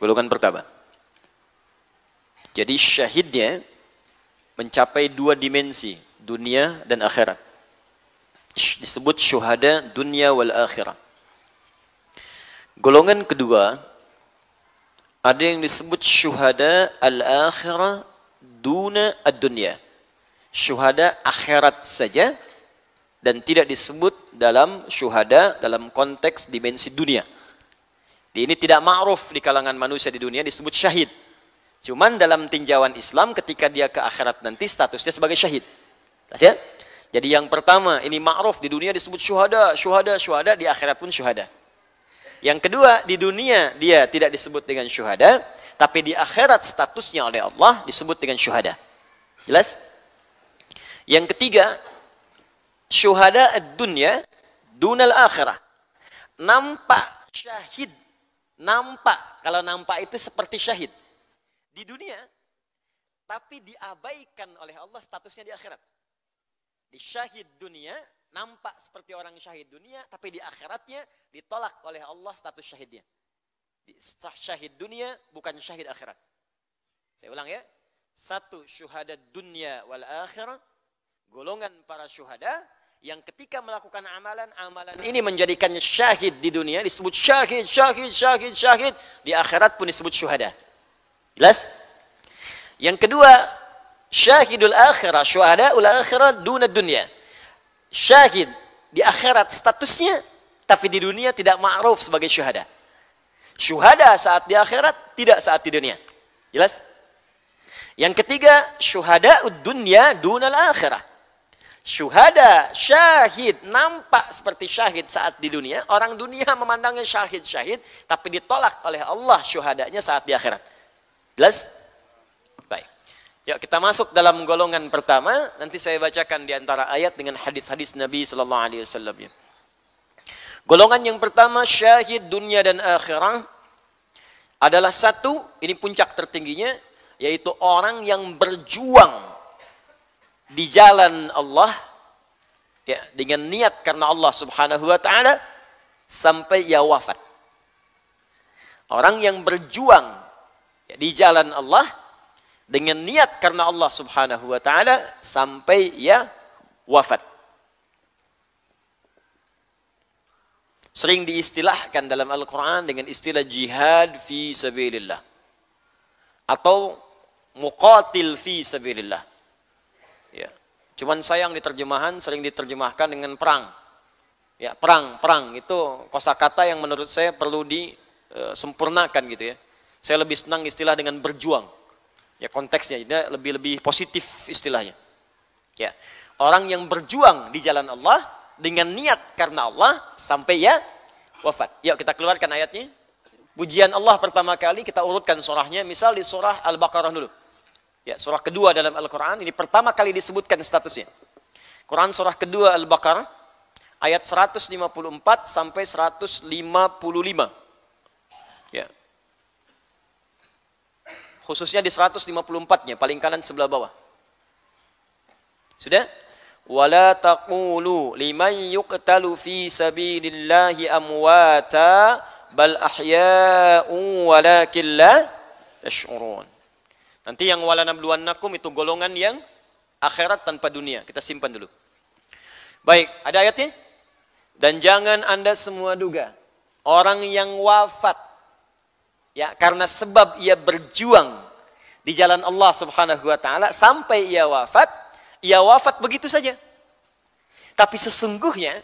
Speaker 1: Golongan pertama. Jadi syahidnya mencapai 2 dimensi, dunia dan akhirat. Disebut syuhada dunia wal akhirat. Golongan kedua, ada yang disebut syuhada al-akhirah duna ad-dunya. Syuhada akhirat saja dan tidak disebut dalam syuhada dalam konteks dimensi dunia. Ini tidak ma'ruf di kalangan manusia di dunia disebut syahid. Cuman dalam tinjauan Islam ketika dia ke akhirat nanti statusnya sebagai syahid. Ya? Jadi yang pertama ini ma'ruf di dunia disebut syuhada, syuhada, syuhada, di akhirat pun syuhada. Yang kedua, di dunia dia tidak disebut dengan syuhada, tapi di akhirat statusnya oleh Allah disebut dengan syuhada. Jelas? Yang ketiga, syuhada ad-dunya dunal akhirah. Nampak syahid. Nampak. Kalau nampak itu seperti syahid. Di dunia, tapi diabaikan oleh Allah statusnya di akhirat. Di syahid dunia, nampak seperti orang syahid dunia, tapi di akhiratnya ditolak oleh Allah status syahidnya. Syahid dunia bukan syahid akhirat. Saya ulang ya. 1, syuhada dunia wal akhirah, golongan para syuhada yang ketika melakukan amalan ini menjadikannya syahid di dunia disebut syahid, syahid, syahid, syahid, di akhirat pun disebut syuhada. Jelas? Yang kedua, syahidul akhirah, syuhadaul akhirah duna dunia. Syahid di akhirat statusnya,
Speaker 2: tapi di dunia tidak ma'ruf sebagai syuhada. Syuhada saat di akhirat, tidak saat di dunia. Jelas? Yang ketiga, syuhada'ud dunya dunal akhirah. Syuhada, syahid, nampak seperti syahid saat di dunia. Orang dunia memandangnya syahid-syahid, tapi ditolak oleh Allah syuhadanya saat di akhirat. Jelas? Baik. Yuk kita masuk dalam golongan pertama. Nanti saya bacakan di antara ayat dengan hadis-hadis Nabi SAW. Golongan yang pertama, syahid dunia dan akhirah, adalah satu, ini puncak tertingginya, yaitu orang yang berjuang di jalan Allah, ya, dengan niat karena Allah Subhanahu wa taala sampai ia wafat. Orang yang berjuang, ya, di jalan Allah dengan niat karena Allah Subhanahu wa taala sampai ia wafat. Sering diistilahkan dalam Al-Qur'an dengan istilah jihad fi sabilillah atau muqatil fi sabilillah. Ya. Cuman sayang di terjemahan sering diterjemahkan dengan perang. Ya, perang itu kosakata yang menurut saya perlu disempurnakan gitu ya. Saya lebih senang istilah dengan berjuang. Ya, konteksnya ini lebih positif istilahnya. Ya. Orang yang berjuang di jalan Allah dengan niat karena Allah sampai ya wafat. Yuk kita keluarkan ayatnya. Pujian Allah pertama kali kita urutkan surahnya. Misal di surah Al-Baqarah dulu. Ya, surah kedua dalam Al-Quran. Ini pertama kali disebutkan statusnya. Quran surah kedua Al-Baqarah. Ayat 154 sampai 155. Ya. Khususnya di 154-nya. Paling kanan sebelah bawah. Sudah? وَلَا تَقُولُوا لِمَنْ يُقْتَلُ فِي سَبِيلِ اللَّهِ أَمْوَاتًا بَلْ أَحْيَاءٌ وَلَكِنْ لَا تَشْعُرُونَ. Nanti yang walanabluwannakum itu golongan yang akhirat tanpa dunia. Kita simpan dulu. Baik, ada ayatnya? Dan jangan Anda semua duga orang yang wafat, ya, karena sebab ia berjuang di jalan Allah Subhanahu wa taala sampai ia wafat begitu saja. Tapi sesungguhnya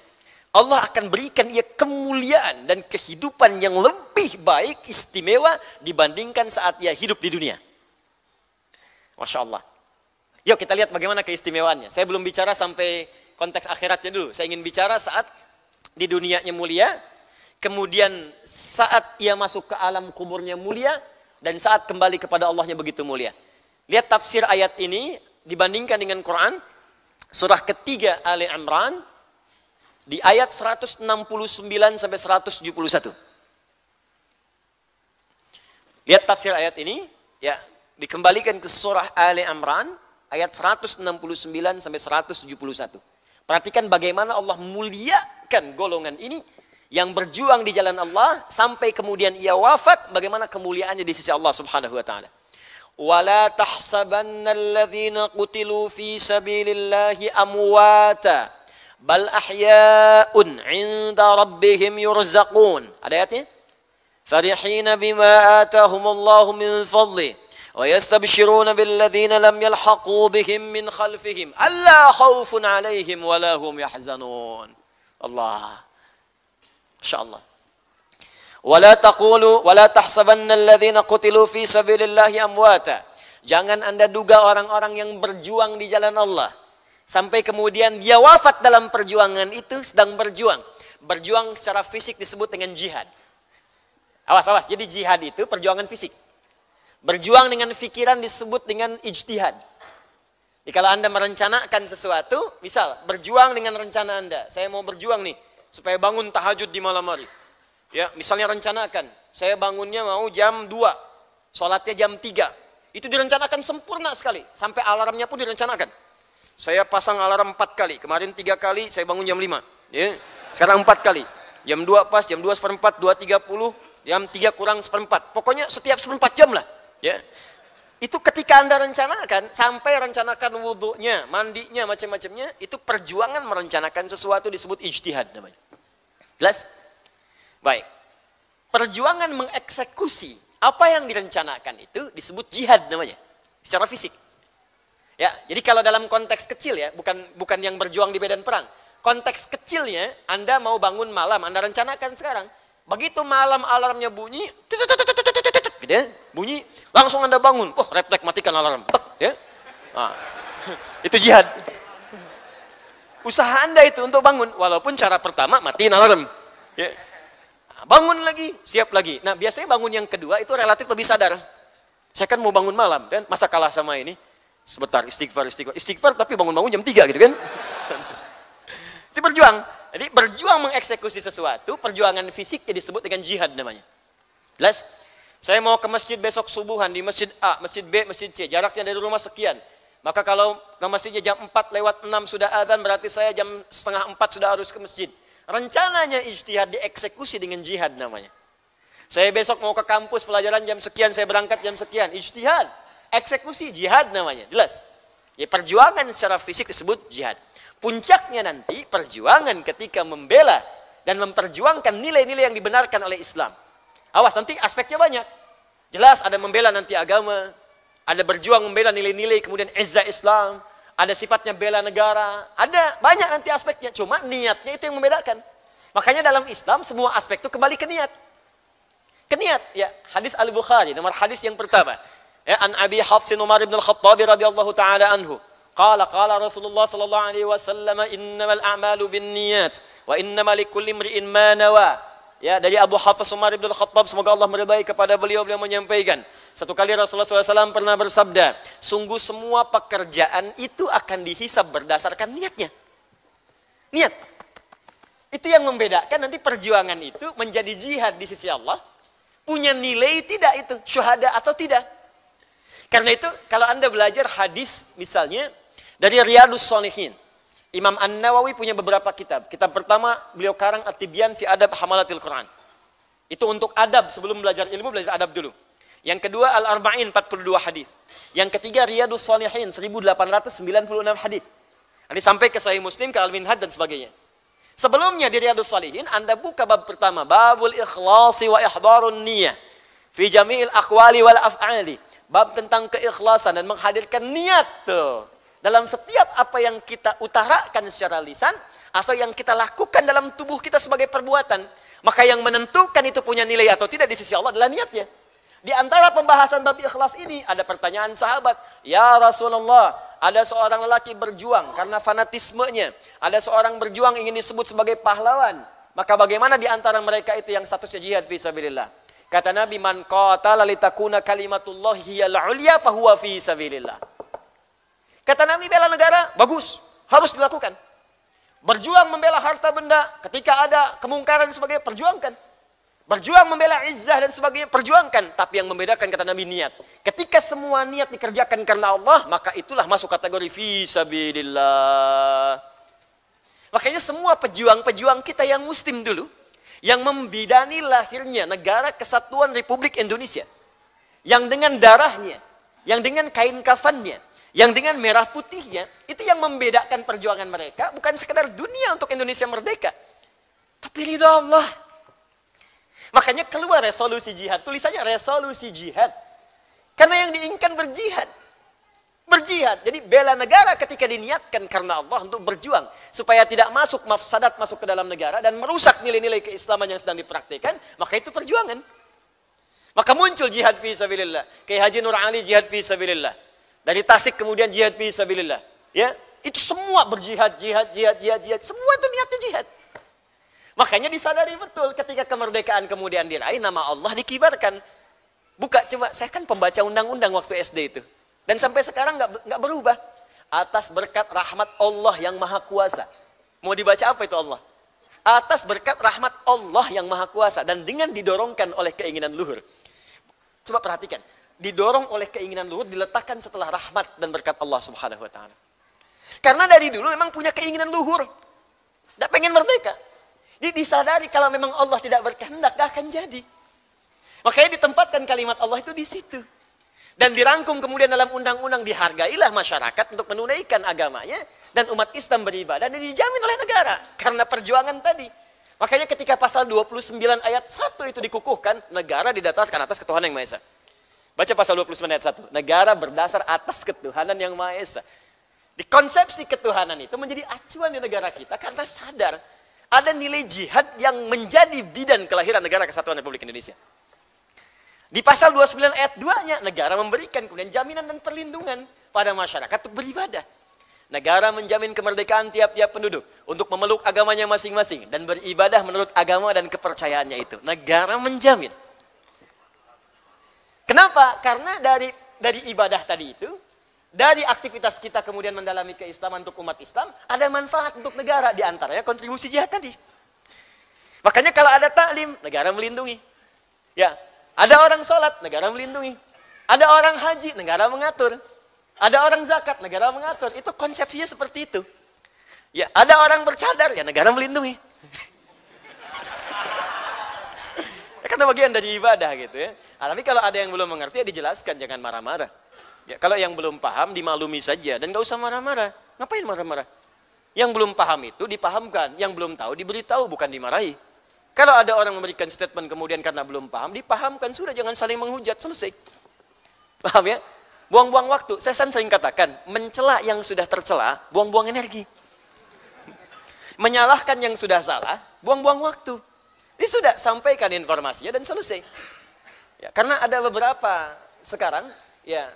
Speaker 2: Allah akan berikan ia kemuliaan dan kehidupan yang lebih baik, istimewa dibandingkan saat ia hidup di dunia. Masya Allah. Yuk kita lihat bagaimana keistimewaannya. Saya belum bicara sampai konteks akhiratnya dulu. Saya ingin bicara saat di dunianya mulia, kemudian saat ia masuk ke alam kuburnya mulia, dan saat kembali kepada Allahnya begitu mulia. Lihat tafsir ayat ini dibandingkan dengan Quran, surah ketiga Ali Imran, di ayat 169 sampai 171. Lihat tafsir ayat ini, ya, dikembalikan ke surah Ali Imran, ayat 169 sampai 171. Perhatikan bagaimana Allah muliakan golongan ini, yang berjuang di jalan Allah, sampai kemudian ia wafat, bagaimana kemuliaannya di sisi Allah Subhanahu wa ta'ala. وَلَا تَحْسَبَنَّ الَّذِينَ قُتِلُوا فِي سَبِيلِ اللَّهِ أَمْوَاتًا بَلْ أَحْيَاءٌ عِنْدَ رَبِّهِمْ يُرْزَقُونَ. Ada ayatnya? فَرِحِينَ بِمَا آتَاهُمُ اللَّهُ مِنْ فَضْلِهِ وَيَسْتَبْشِرُونَ بِالَّذِينَ لَمْ يَلْحَقُوا بِهِمْ مِنْ خَلْفِهِمْ أَلَّا خَوْفٌ عَلَيْهِمْ وَلَا هُمْ يَحْزَنُونَ. Allah. Insyaallah. وَلَا تَقُولُوا وَلَا تَحْسَبَنَّ الَّذِينَ قُتِلُوا فِي سَبِيلِ اللَّهِ أَمْوَاتًا. Jangan Anda duga orang-orang yang berjuang di jalan Allah sampai kemudian dia wafat dalam perjuangan itu sedang berjuang. Berjuang secara fisik disebut dengan jihad. Awas. Jadi jihad itu perjuangan fisik. Berjuang dengan pikiran disebut dengan ijtihad. Jadi kalau Anda merencanakan sesuatu, misal berjuang dengan rencana Anda. Saya mau berjuang nih supaya bangun tahajud di malam hari. Ya, misalnya rencanakan, saya bangunnya mau jam 2, sholatnya jam 3. Itu direncanakan sempurna sekali, sampai alarmnya pun direncanakan. Saya pasang alarm 4 kali, kemarin 3 kali, saya bangun jam 5. Ya, sekarang 4 kali. Jam 2 pas, jam 2 seperempat, 2.30, jam 3 kurang seperempat. Pokoknya setiap seperempat jam lah. Ya. Itu ketika Anda rencanakan, sampai rencanakan wudhunya, mandinya, macam-macamnya, itu perjuangan merencanakan sesuatu disebut ijtihad namanya. Jelas? Baik, perjuangan mengeksekusi apa yang direncanakan itu disebut jihad namanya, secara fisik. Ya, jadi kalau dalam konteks kecil ya, bukan yang berjuang di medan perang. konteks kecilnya, Anda mau bangun malam, Anda rencanakan sekarang. Begitu malam alarmnya bunyi, gitu ya, bunyi, langsung Anda bangun. Wah, refleks matikan alarm. Ya. Nah, itu jihad. Usaha Anda itu untuk bangun, walaupun cara pertama matiin alarm. Ya. Bangun lagi, siap lagi. Nah, biasanya bangun yang kedua itu relatif lebih sadar. Saya kan mau bangun malam, kan? Masa kalah sama ini? Sebentar, istighfar, tapi bangun-bangun jam 3 gitu kan? Itu berjuang. Jadi berjuang mengeksekusi sesuatu, perjuangan fisik jadi disebut dengan jihad namanya. Jelas? Saya mau ke masjid besok subuhan di masjid A, masjid B, masjid C. Jaraknya dari rumah sekian. Maka kalau ke masjidnya jam 4:06 sudah azan, berarti saya jam setengah 4 sudah harus ke masjid. Rencananya ijtihad dieksekusi dengan jihad namanya. Saya besok mau ke kampus pelajaran jam sekian, saya berangkat jam sekian. Ijtihad, eksekusi, jihad namanya. Jelas? Ya, perjuangan secara fisik disebut jihad. Puncaknya nanti perjuangan ketika membela dan memperjuangkan nilai-nilai yang dibenarkan oleh Islam. Awas, nanti aspeknya banyak. Jelas ada membela nanti agama, ada berjuang membela nilai-nilai, kemudian izzah Islam, ada sifatnya bela negara, ada banyak nanti aspeknya. Cuma niatnya itu yang membedakan. Makanya dalam Islam semua aspek itu kembali ke niat. Ke niat, ya. Hadis Al-Bukhari, nomor hadis yang pertama. Ya, an Abi Hafsin Umar bin Al-Khattab radhiyallahu taala anhu. Qala Rasulullah sallallahu alaihi wasallam, innamal a'malu binniyat wa innamal likulli imri'in ma nawa. Ya, dari Abu Hafs Umar bin Al-Khattab, semoga Allah meridai kepada beliau menyampaikan. Satu kali Rasulullah SAW pernah bersabda, sungguh semua pekerjaan itu akan dihisab berdasarkan niatnya. Niat. Itu yang membedakan nanti perjuangan itu menjadi jihad di sisi Allah. Punya nilai tidak itu, syuhada atau tidak. Karena itu kalau Anda belajar hadis misalnya dari Riyadhus Shalihin. Imam An-Nawawi punya beberapa kitab. Kitab pertama beliau karang At-Tibyan fi Adab Hamalatil Quran. Itu untuk adab, sebelum belajar ilmu belajar adab dulu. Yang kedua Al-Arba'in 42 hadis. Yang ketiga Riyadhus Shalihin 1896 hadis. Nanti sampai ke Sahih Muslim, ke Al-Minhaj dan sebagainya. Sebelumnya di Riyadhus Shalihin Anda buka bab pertama, Babul Ikhlasi wa Ihdarun Niyah fi Jami'il Aqwali wal Af'ali. Bab tentang keikhlasan dan menghadirkan niat tuh. Dalam setiap apa yang kita utarakan secara lisan atau yang kita lakukan dalam tubuh kita sebagai perbuatan, maka yang menentukan itu punya nilai atau tidak di sisi Allah adalah niatnya. Di antara pembahasan bab ikhlas ini ada pertanyaan sahabat, "Ya Rasulullah, ada seorang lelaki berjuang karena fanatismenya, ada seorang berjuang ingin disebut sebagai pahlawan. Maka bagaimana di antara mereka itu yang statusnya jihad fi sabilillah?" Kata Nabi, "Man qatala litakuna kalimatullahi hiyal ulya fahuwa fi sabilillah." Kata Nabi, bela negara, bagus, harus dilakukan. Berjuang membela harta benda, ketika ada kemungkaran dan sebagainya, perjuangkan. Berjuang membela izzah dan sebagainya, perjuangkan. Tapi yang membedakan kata Nabi niat. Ketika semua niat dikerjakan karena Allah, maka itulah masuk kategori fi sabilillah. Makanya semua pejuang-pejuang kita yang muslim dulu, yang membidani lahirnya negara kesatuan Republik Indonesia, yang dengan darahnya, yang dengan kain kafannya, yang dengan merah putihnya, itu yang membedakan perjuangan mereka, bukan sekedar dunia untuk Indonesia merdeka, tapi ridha Allah. Makanya keluar resolusi jihad, tulisannya resolusi jihad. Karena yang diinginkan berjihad. Berjihad, jadi bela negara ketika diniatkan karena Allah untuk berjuang. Supaya tidak masuk mafsadat masuk ke dalam negara dan merusak nilai-nilai keislaman yang sedang dipraktikkan, maka itu perjuangan. Maka muncul jihad fi sabilillah. Kayak Haji Nur Ali jihad fi sabilillah. Dari Tasik kemudian jihad fi sabilillah. Ya, itu semua berjihad, jihad. Semua itu niatnya jihad. Makanya disadari betul ketika kemerdekaan kemudian diraih, nama Allah dikibarkan. Buka coba, saya kan pembaca undang-undang waktu SD itu. Dan sampai sekarang nggak berubah. Atas berkat rahmat Allah yang maha kuasa. Mau dibaca apa itu Allah? Atas berkat rahmat Allah yang maha kuasa. Dan dengan didorongkan oleh keinginan luhur. Coba perhatikan. Didorong oleh keinginan luhur, diletakkan setelah rahmat dan berkat Allah subhanahu wa ta'ala. Karena dari dulu memang punya keinginan luhur. Tidak pengen merdeka. Disadari kalau memang Allah tidak berkehendak, gak akan jadi. Makanya ditempatkan kalimat Allah itu di situ. Dan dirangkum kemudian dalam undang-undang, dihargailah masyarakat untuk menunaikan agamanya. Dan umat Islam beribadah dan dijamin oleh negara. Karena perjuangan tadi. Makanya ketika pasal 29 ayat 1 itu dikukuhkan, negara didasarkan atas ketuhanan yang Maha Esa. Baca pasal 29 ayat 1. Negara berdasar atas ketuhanan yang Maha Esa. Di konsepsi ketuhanan itu menjadi acuan di negara kita karena sadar ada nilai jihad yang menjadi bidan kelahiran negara kesatuan Republik Indonesia. Di pasal 29 ayat 2-nya, negara memberikan kemudian jaminan dan perlindungan pada masyarakat untuk beribadah. Negara menjamin kemerdekaan tiap-tiap penduduk untuk memeluk agamanya masing-masing dan beribadah menurut agama dan kepercayaannya itu. Negara menjamin. Kenapa? Karena dari ibadah tadi itu, dari aktivitas kita kemudian mendalami keislaman untuk umat Islam, ada manfaat untuk negara, di antaranya kontribusi jihad tadi. Makanya kalau ada taklim, negara melindungi. Ya, ada orang sholat, negara melindungi. Ada orang haji, negara mengatur. Ada orang zakat, negara mengatur. Itu konsepsinya seperti itu. Ya, ada orang bercadar, ya negara melindungi. Karena bagian dari ibadah gitu ya. Nah, tapi kalau ada yang belum mengerti, ya dijelaskan, jangan marah-marah. Ya, kalau yang belum paham, dimaklumi saja. Dan gak usah marah-marah. Ngapain marah-marah? Yang belum paham itu dipahamkan. Yang belum tahu, diberitahu, bukan dimarahi. Kalau ada orang memberikan statement kemudian karena belum paham, dipahamkan. Sudah, jangan saling menghujat, selesai. Paham ya? Buang-buang waktu. Saya sering katakan, mencela yang sudah tercela, buang-buang energi. Menyalahkan yang sudah salah, buang-buang waktu. Ini sudah, sampaikan informasinya dan selesai. Ya, karena ada beberapa sekarang, ya,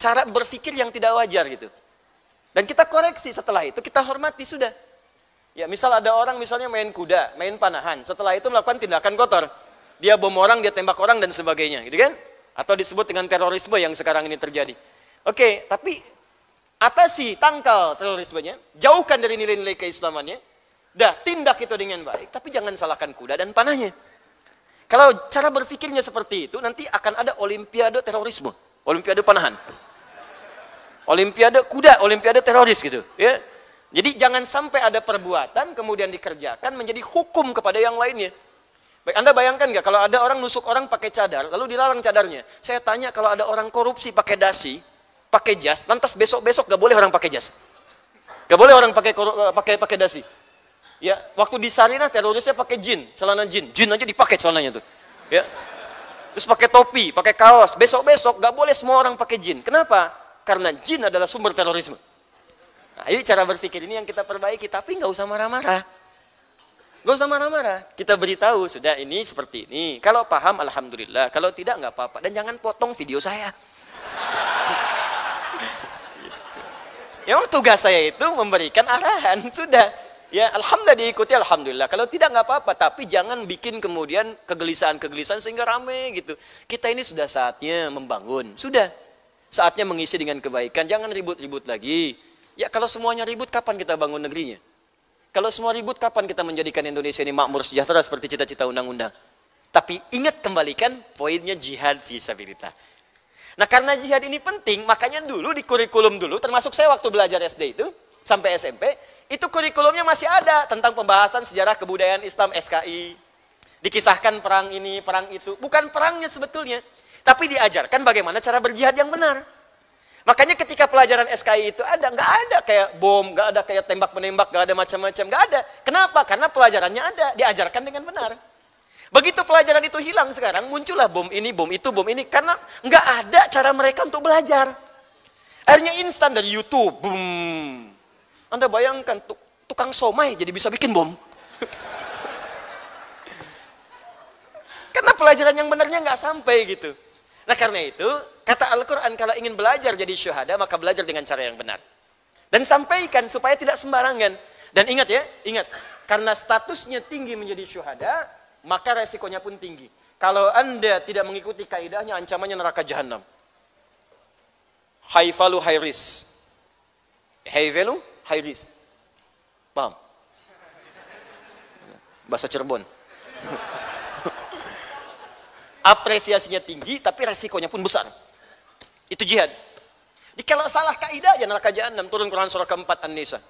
Speaker 2: cara berpikir yang tidak wajar gitu. Dan kita koreksi setelah itu, kita hormati sudah. Ya, misal ada orang misalnya main kuda, main panahan, setelah itu melakukan tindakan kotor. Dia bom orang, dia tembak orang dan sebagainya, gitu kan? Atau disebut dengan terorisme yang sekarang ini terjadi. Oke, tapi atasi, tangkal terorismenya, jauhkan dari nilai-nilai keislamannya, dah tindak itu dengan baik, tapi jangan salahkan kuda dan panahnya. Kalau cara berpikirnya seperti itu, nanti akan ada olimpiade terorisme, olimpiade panahan, olimpiade kuda, olimpiade teroris gitu. Ya. Jadi jangan sampai ada perbuatan kemudian dikerjakan menjadi hukum kepada yang lainnya. Baik, Anda bayangkan nggak kalau ada orang nusuk orang pakai cadar, lalu dilarang cadarnya. Saya tanya kalau ada orang korupsi pakai dasi, pakai jas, lantas besok-besok nggak boleh orang pakai jas, nggak boleh orang pakai dasi. Ya, waktu di Sarinah terorisnya pakai jin, celana jin aja dipakai celananya tuh. Ya, terus pakai topi, pakai kaos. Besok-besok nggak boleh semua orang pakai jin. Kenapa? Karena jin adalah sumber terorisme. Nah, ini cara berpikir ini yang kita perbaiki, tapi nggak usah marah-marah. Gak usah marah-marah, kita beritahu, sudah ini seperti ini. Kalau paham, alhamdulillah. Kalau tidak, nggak apa-apa. Dan jangan potong video saya. Gitu. Yang tugas saya itu memberikan arahan, sudah. Ya, alhamdulillah diikuti, alhamdulillah. Kalau tidak, nggak apa-apa. Tapi jangan bikin kemudian kegelisahan-kegelisahan sehingga rame gitu. Kita ini sudah saatnya membangun, sudah. Saatnya mengisi dengan kebaikan, jangan ribut-ribut lagi. Ya, kalau semuanya ribut, kapan kita bangun negerinya? Kalau semua ribut, kapan kita menjadikan Indonesia ini makmur sejahtera seperti cita-cita undang-undang? Tapi ingat, kembalikan poinnya jihad fisabilillah. Nah, karena jihad ini penting, makanya dulu di kurikulum dulu, termasuk saya waktu belajar SD itu, sampai SMP, itu kurikulumnya masih ada tentang pembahasan sejarah kebudayaan Islam, SKI. Dikisahkan perang ini, perang itu. Bukan perangnya sebetulnya, tapi diajarkan bagaimana cara berjihad yang benar. Makanya ketika pelajaran SKI itu ada, nggak ada kayak bom, nggak ada kayak tembak-menembak, nggak ada macam-macam, nggak ada. Kenapa? Karena pelajarannya ada, diajarkan dengan benar. Begitu pelajaran itu hilang sekarang, muncullah bom ini, bom itu, bom ini. Karena nggak ada cara mereka untuk belajar. Akhirnya instan dari YouTube, boom. Anda bayangkan, tukang somai jadi bisa bikin bom. Karena pelajaran yang benarnya nggak sampai gitu. Nah, karena itu, kata Al-Quran, kalau ingin belajar jadi syuhada, maka belajar dengan cara yang benar. Dan sampaikan supaya tidak sembarangan. Dan ingat ya, ingat. Karena statusnya tinggi menjadi syuhada, maka resikonya pun tinggi. Kalau Anda tidak mengikuti kaidahnya, ancamannya neraka jahanam. High value, high risk. High value, high risk. Paham? Bahasa Cirebon. Apresiasinya tinggi, tapi resikonya pun besar. Itu jihad. Jadi kalau salah kaidah, ya neraka jahanam. Turun Quran surah keempat An-Nisa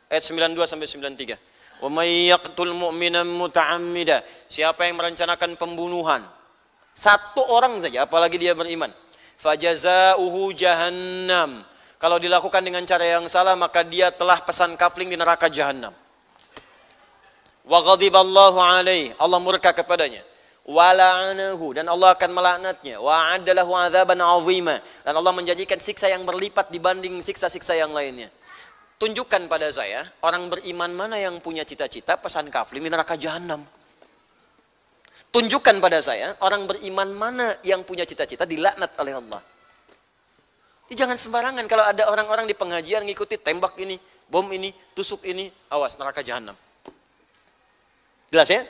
Speaker 2: ayat 92 sampai 93. Wa may yaqtul mu'minan muta'ammida. Siapa yang merencanakan pembunuhan satu orang saja, apalagi dia beriman, fajazauhu jahannam. Kalau dilakukan dengan cara yang salah, maka dia telah pesan kafling di neraka jahanam. Wa ghadiballahu alaihi. Allah murka kepadanya. wa la'anahu, dan Allah akan melaknatnya, wa 'addalahu 'adzaban 'azima, dan Allah menjanjikan siksa yang berlipat dibanding siksa-siksa yang lainnya. Tunjukkan pada saya orang beriman mana yang punya cita-cita pesan kafling di neraka jahanam. Tunjukkan pada saya orang beriman mana yang punya cita-cita dilaknat oleh Allah. Jadi jangan sembarangan kalau ada orang-orang di pengajian ngikuti tembak ini, bom ini, tusuk ini, awas neraka jahanam. Jelas ya?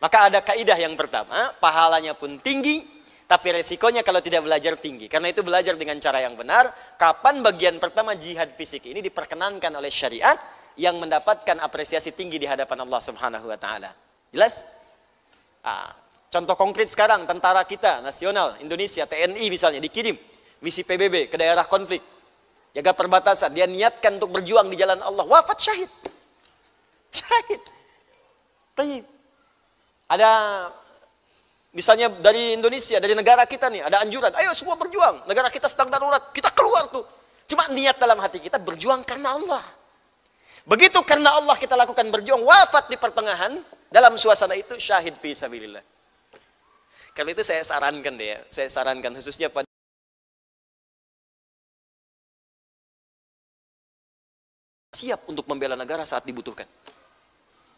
Speaker 2: Maka ada kaidah yang pertama, pahalanya pun tinggi, tapi resikonya kalau tidak belajar tinggi. Karena itu belajar dengan cara yang benar. Kapan bagian pertama jihad fisik ini diperkenankan oleh syariat yang mendapatkan apresiasi tinggi di hadapan Allah Subhanahu wa taala. Jelas? Contoh konkret sekarang, tentara kita nasional Indonesia, TNI misalnya, dikirim misi PBB ke daerah konflik, jaga perbatasan, dia niatkan untuk berjuang di jalan Allah, wafat syahid. Syahid. Tayyib. Ada misalnya dari Indonesia, dari negara kita nih, ada anjuran, ayo semua berjuang, negara kita sedang darurat, kita keluar tuh. Cuma niat dalam hati kita berjuang karena Allah. Begitu karena Allah kita lakukan berjuang, wafat di pertengahan, dalam suasana itu syahid fi sabilillah. Karena itu saya sarankan deh ya, saya sarankan khususnya pada siap untuk membela negara saat dibutuhkan.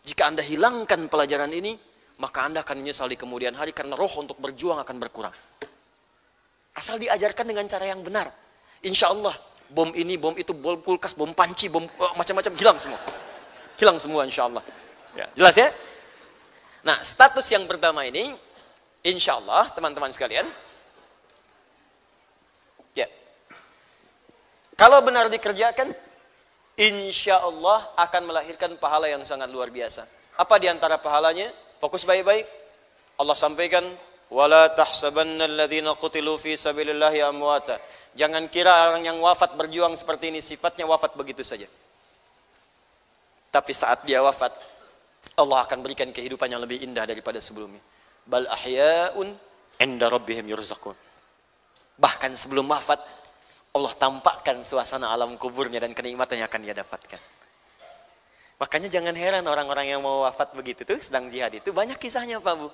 Speaker 2: Jika Anda hilangkan pelajaran ini, maka Anda akan menyesal di kemudian hari karena roh untuk berjuang akan berkurang. Asal diajarkan dengan cara yang benar. Insya Allah, bom ini, bom itu, bom kulkas, bom panci, bom macam-macam, hilang semua. Hilang semua insya Allah. Ya, jelas ya? Nah, status yang pertama ini, insya Allah, teman-teman sekalian, ya, kalau benar dikerjakan, insya Allah akan melahirkan pahala yang sangat luar biasa. Apa diantara pahalanya? Fokus baik-baik. Allah sampaikan, wala tahsabanna alladhina qutilu fi sabilillahi amwata. Jangan kira orang yang wafat berjuang seperti ini sifatnya wafat begitu saja. Tapi saat dia wafat, Allah akan berikan kehidupan yang lebih indah daripada sebelumnya. Bal ahya'un 'inda rabbihim yurzaqun. Bahkan sebelum wafat, Allah tampakkan suasana alam kuburnya dan kenikmatan yang akan dia dapatkan. Makanya jangan heran orang-orang yang mau wafat begitu tuh sedang jihad itu banyak kisahnya Pak Bu.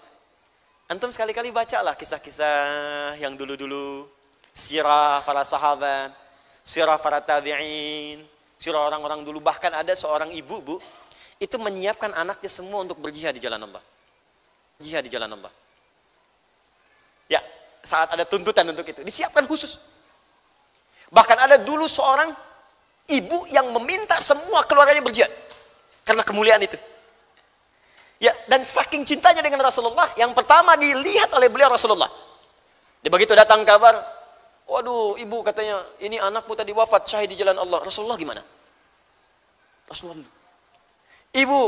Speaker 2: Antum sekali-kali bacalah kisah-kisah yang dulu-dulu, sirah para sahabat, sirah para tabi'in, sirah orang-orang dulu. Bahkan ada seorang ibu Bu, itu menyiapkan anaknya semua untuk berjihad di jalan Allah. Jihad di jalan Allah. Ya, saat ada tuntutan untuk itu, disiapkan khusus. Bahkan ada dulu seorang ibu yang meminta semua keluarganya berjihad. Karena kemuliaan itu. Ya, dan saking cintanya dengan Rasulullah, yang pertama dilihat oleh beliau Rasulullah. Dia begitu datang kabar, waduh ibu katanya, ini anakmu tadi wafat syahid di jalan Allah. Rasulullah gimana? Rasulullah. Ibu,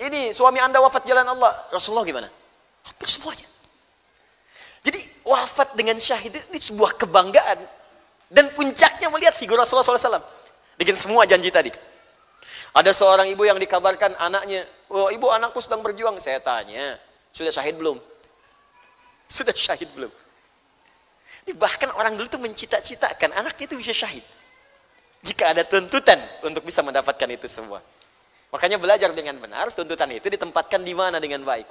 Speaker 2: ini suami anda wafat di jalan Allah. Rasulullah gimana? Hampir semuanya. Jadi wafat dengan syahid ini sebuah kebanggaan. Dan puncaknya melihat figur Rasulullah SAW. Dengan semua janji tadi. Ada seorang ibu yang dikabarkan anaknya, oh ibu anakku sedang berjuang. Saya tanya, sudah syahid belum? Sudah syahid belum? Bahkan orang dulu itu mencita-citakan anaknya itu bisa syahid. Jika ada tuntutan untuk bisa mendapatkan itu semua. Makanya belajar dengan benar, tuntutan itu ditempatkan di mana dengan baik.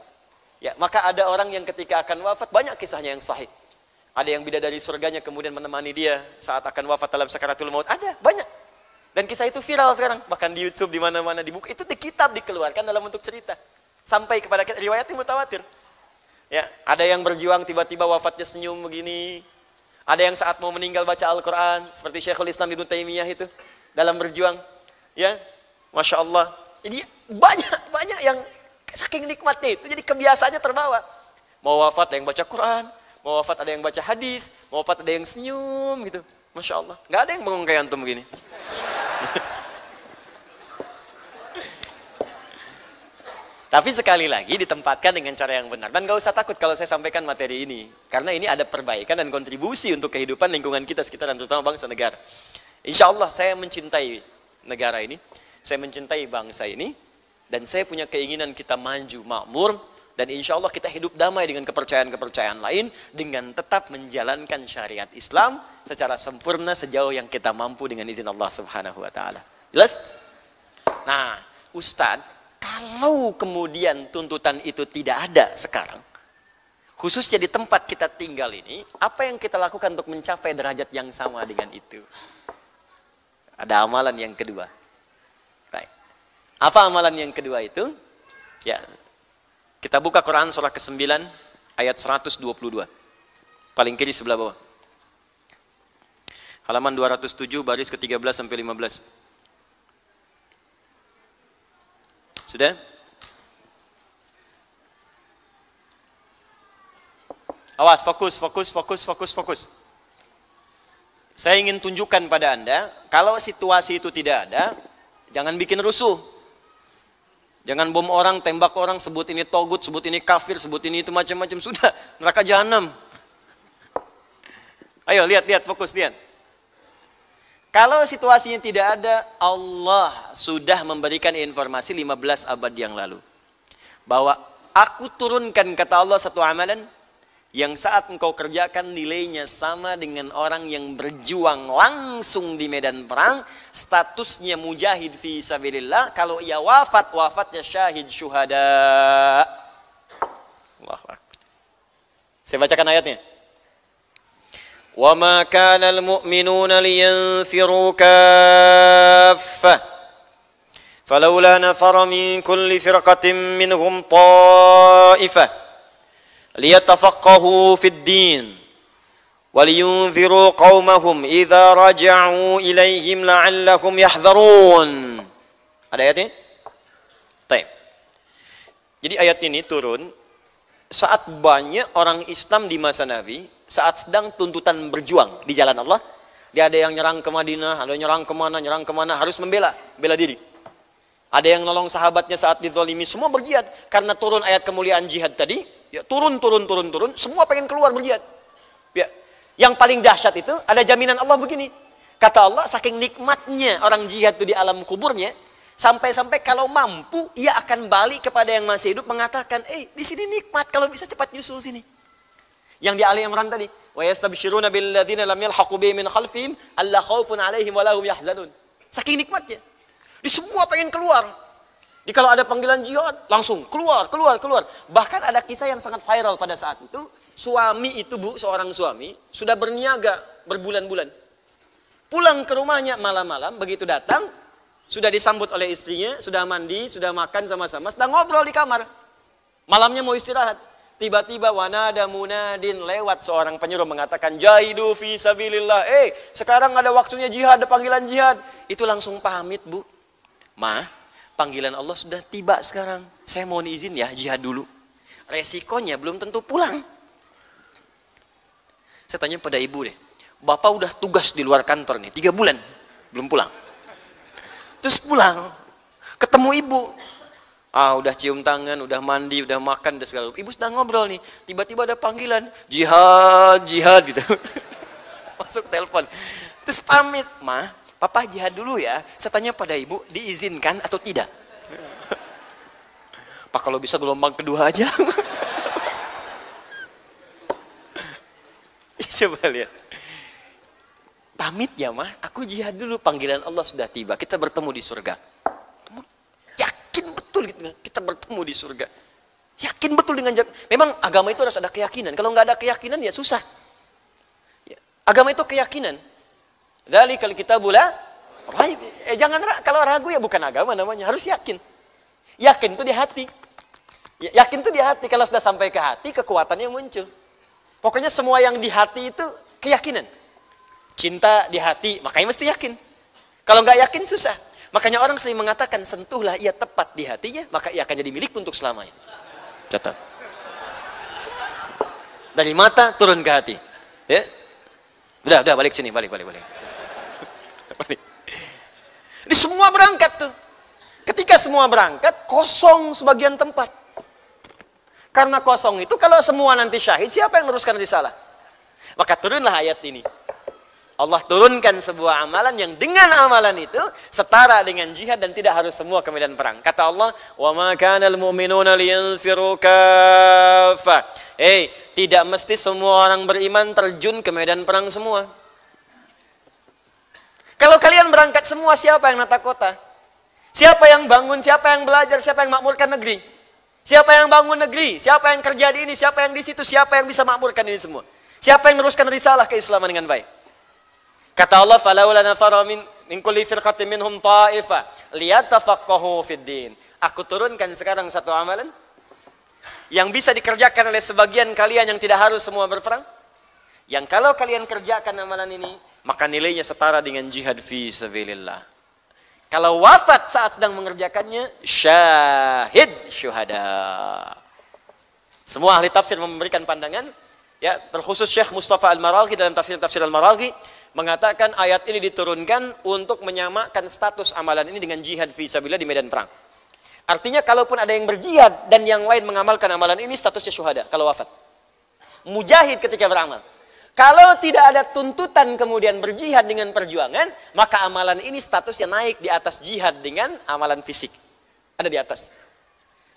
Speaker 2: Ya, maka ada orang yang ketika akan wafat, banyak kisahnya yang sahih. Ada yang bidadari surganya kemudian menemani dia saat akan wafat dalam sakaratul maut. Ada, banyak. Dan kisah itu viral sekarang, bahkan di YouTube, di mana-mana, di buku. Itu di kitab dikeluarkan dalam bentuk cerita. Sampai kepada riwayat yang mutawatir. Ya, ada yang berjuang tiba-tiba wafatnya senyum begini. Ada yang saat mau meninggal baca Al-Quran, seperti Syekhul Islam Ibnu Taimiyah itu dalam berjuang. Ya, Masya Allah. Jadi banyak yang saking nikmatnya itu, jadi kebiasaannya terbawa. Mau wafat ada yang baca Quran, mau wafat ada yang baca hadis, mau wafat ada yang senyum gitu. Masya Allah. Nggak ada yang bengong kayak antum begini. Tapi sekali lagi ditempatkan dengan cara yang benar. Dan gak usah takut kalau saya sampaikan materi ini. Karena ini ada perbaikan dan kontribusi untuk kehidupan lingkungan kita sekitar dan terutama bangsa negara. Insya Allah saya mencintai negara ini. Saya mencintai bangsa ini. Dan saya punya keinginan kita maju, makmur. Dan insya Allah kita hidup damai dengan kepercayaan-kepercayaan lain. Dengan tetap menjalankan syariat Islam secara sempurna sejauh yang kita mampu dengan izin Allah Subhanahu wa ta'ala. Jelas? Nah, Ustadz, kalau kemudian tuntutan itu tidak ada sekarang, khususnya di tempat kita tinggal ini, apa yang kita lakukan untuk mencapai derajat yang sama dengan itu? Ada amalan yang kedua. Baik. Apa amalan yang kedua itu? Ya, kita buka Quran surah ke-9 ayat 122. Paling kiri sebelah bawah. Halaman 207 baris ke-13 sampai 15. Sudah? Awas, fokus. Saya ingin tunjukkan pada Anda, kalau situasi itu tidak ada, jangan bikin rusuh. Jangan bom orang, tembak orang, sebut ini togut, sebut ini kafir, sebut ini itu macam-macam. Sudah, neraka jahanam. Ayo, lihat, fokus, lihat. Kalau situasinya tidak ada, Allah sudah memberikan informasi 15 abad yang lalu. Bahwa aku turunkan, kata Allah, satu amalan yang saat engkau kerjakan nilainya sama dengan orang yang berjuang langsung di medan perang. Statusnya mujahid fi sabilillah. Kalau ia wafat, wafatnya syahid syuhada. Allahu Akbar. Saya bacakan ayatnya. وَمَا كَانَ الْمُؤْمِنُونَ لِيَنْفِرُوا كَافَّةً فَلَوْلَا نَفَرَ مِنْ كُلِّ فِرْقَةٍ مِّنْهُمْ طَائِفَةٌ لِيَتَفَقَّهُوا فِي الدِّينِ وَلِيُنْذِرُوا قَوْمَهُمْ إِذَا رَجَعُوا إِلَيْهِمْ لَعَلَّهُمْ يَحْذَرُونَ. Ada ayatnya? Baik. Jadi ayat ini turun saat banyak orang Islam di masa Nabi, saat sedang tuntutan berjuang di jalan Allah. Dia ada yang nyerang ke Madinah, ada yang nyerang kemana, harus bela diri. Ada yang nolong sahabatnya saat dizalimi, semua berjihad. Karena turun ayat kemuliaan jihad tadi, ya turun, semua pengen keluar berjihad. Ya. Yang paling dahsyat itu, ada jaminan Allah begini. Kata Allah, saking nikmatnya orang jihad itu di alam kuburnya, sampai-sampai kalau mampu, ia akan balik kepada yang masih hidup mengatakan, di sini nikmat, kalau bisa cepat nyusul sini. Yang di Ali Imran tadi, wa yastabshiruna bil ladzina lam yalhaqu bihim min khalfihim alla khaufun 'alaihim wa lahum yahzanun. Saking nikmatnya. Di semua pengen keluar. Di kalau ada panggilan jihad, langsung keluar. Bahkan ada kisah yang sangat viral pada saat itu, suami itu, Bu, seorang suami sudah berniaga berbulan-bulan. Pulang ke rumahnya malam-malam, begitu datang sudah disambut oleh istrinya, sudah mandi, sudah makan sama-sama, sedang ngobrol di kamar. Malamnya mau istirahat. Tiba-tiba wanada munadin, lewat seorang penyuruh mengatakan jahidu fi sabilillah. Sekarang ada waktunya jihad, ada panggilan jihad. Itu langsung pamit, Bu. Ma, panggilan Allah sudah tiba sekarang. Saya mohon izin ya jihad dulu. Resikonya belum tentu pulang. Saya tanya pada ibu deh. Bapak udah tugas di luar kantor nih 3 bulan belum pulang. Terus pulang ketemu ibu. Udah cium tangan, udah mandi, udah makan, udah segala. Ibu sedang ngobrol nih. Tiba-tiba ada panggilan. Jihad gitu. Masuk telepon. Terus pamit. Ma, papa jihad dulu ya. Saya tanya pada ibu, diizinkan atau tidak? Pak, kalau bisa gelombang kedua aja. Coba lihat. Pamit ya, Ma. Aku jihad dulu. Panggilan Allah sudah tiba. Kita bertemu di surga. Kita bertemu di surga. Yakin betul dengan memang agama itu harus ada keyakinan. Kalau nggak ada keyakinan ya susah. Ya. Agama itu keyakinan. Dzalikal kitabul la raib. Jangan kalau ragu ya bukan agama namanya. Harus yakin. Yakin itu di hati. Yakin itu di hati. Kalau sudah sampai ke hati, kekuatannya muncul. Pokoknya semua yang di hati itu keyakinan. Cinta di hati, makanya mesti yakin. Kalau nggak yakin susah. Makanya orang sering mengatakan, sentuhlah ia tepat di hatinya, maka ia akan jadi milik untuk selamanya. Catat. Dari mata turun ke hati. Ya. Udah balik sini, balik. Balik. Ini semua berangkat tuh. Ketika semua berangkat, kosong sebagian tempat. Karena kosong itu, kalau semua nanti syahid, siapa yang meneruskan risalah? Maka turunlah ayat ini. Allah turunkan sebuah amalan yang dengan amalan itu setara dengan jihad dan tidak harus semua ke medan perang. Kata Allah, "Wa ma kana al-mu'minuna liyanfiru kaffah." Tidak mesti semua orang beriman terjun ke medan perang semua. Kalau kalian berangkat semua, siapa yang nata kota? Siapa yang bangun, siapa yang belajar, siapa yang makmurkan negeri? Siapa yang bangun negeri? Siapa yang kerja di ini? Siapa yang di situ? Siapa yang bisa makmurkan ini semua? Siapa yang meneruskan risalah keislaman dengan baik? Kata Allah, "Falaula nafara min kulli firqatin minhum ta'ifah liyatafaqahu fid din." Aku turunkan sekarang satu amalan yang bisa dikerjakan oleh sebagian kalian yang tidak harus semua berperang. Yang kalau kalian kerjakan amalan ini, maka nilainya setara dengan jihad fi sabilillah. Kalau wafat saat sedang mengerjakannya, syahid syuhada. Semua ahli tafsir memberikan pandangan, ya, terkhusus Syekh Mustafa Al-Maraghi dalam tafsir Al-Maraghi mengatakan ayat ini diturunkan untuk menyamakan status amalan ini dengan jihad fi sabilillah di medan perang. Artinya kalaupun ada yang berjihad dan yang lain mengamalkan amalan ini, statusnya syuhada kalau wafat. Mujahid ketika beramal. Kalau tidak ada tuntutan kemudian berjihad dengan perjuangan, maka amalan ini statusnya naik di atas jihad dengan amalan fisik. Ada di atas.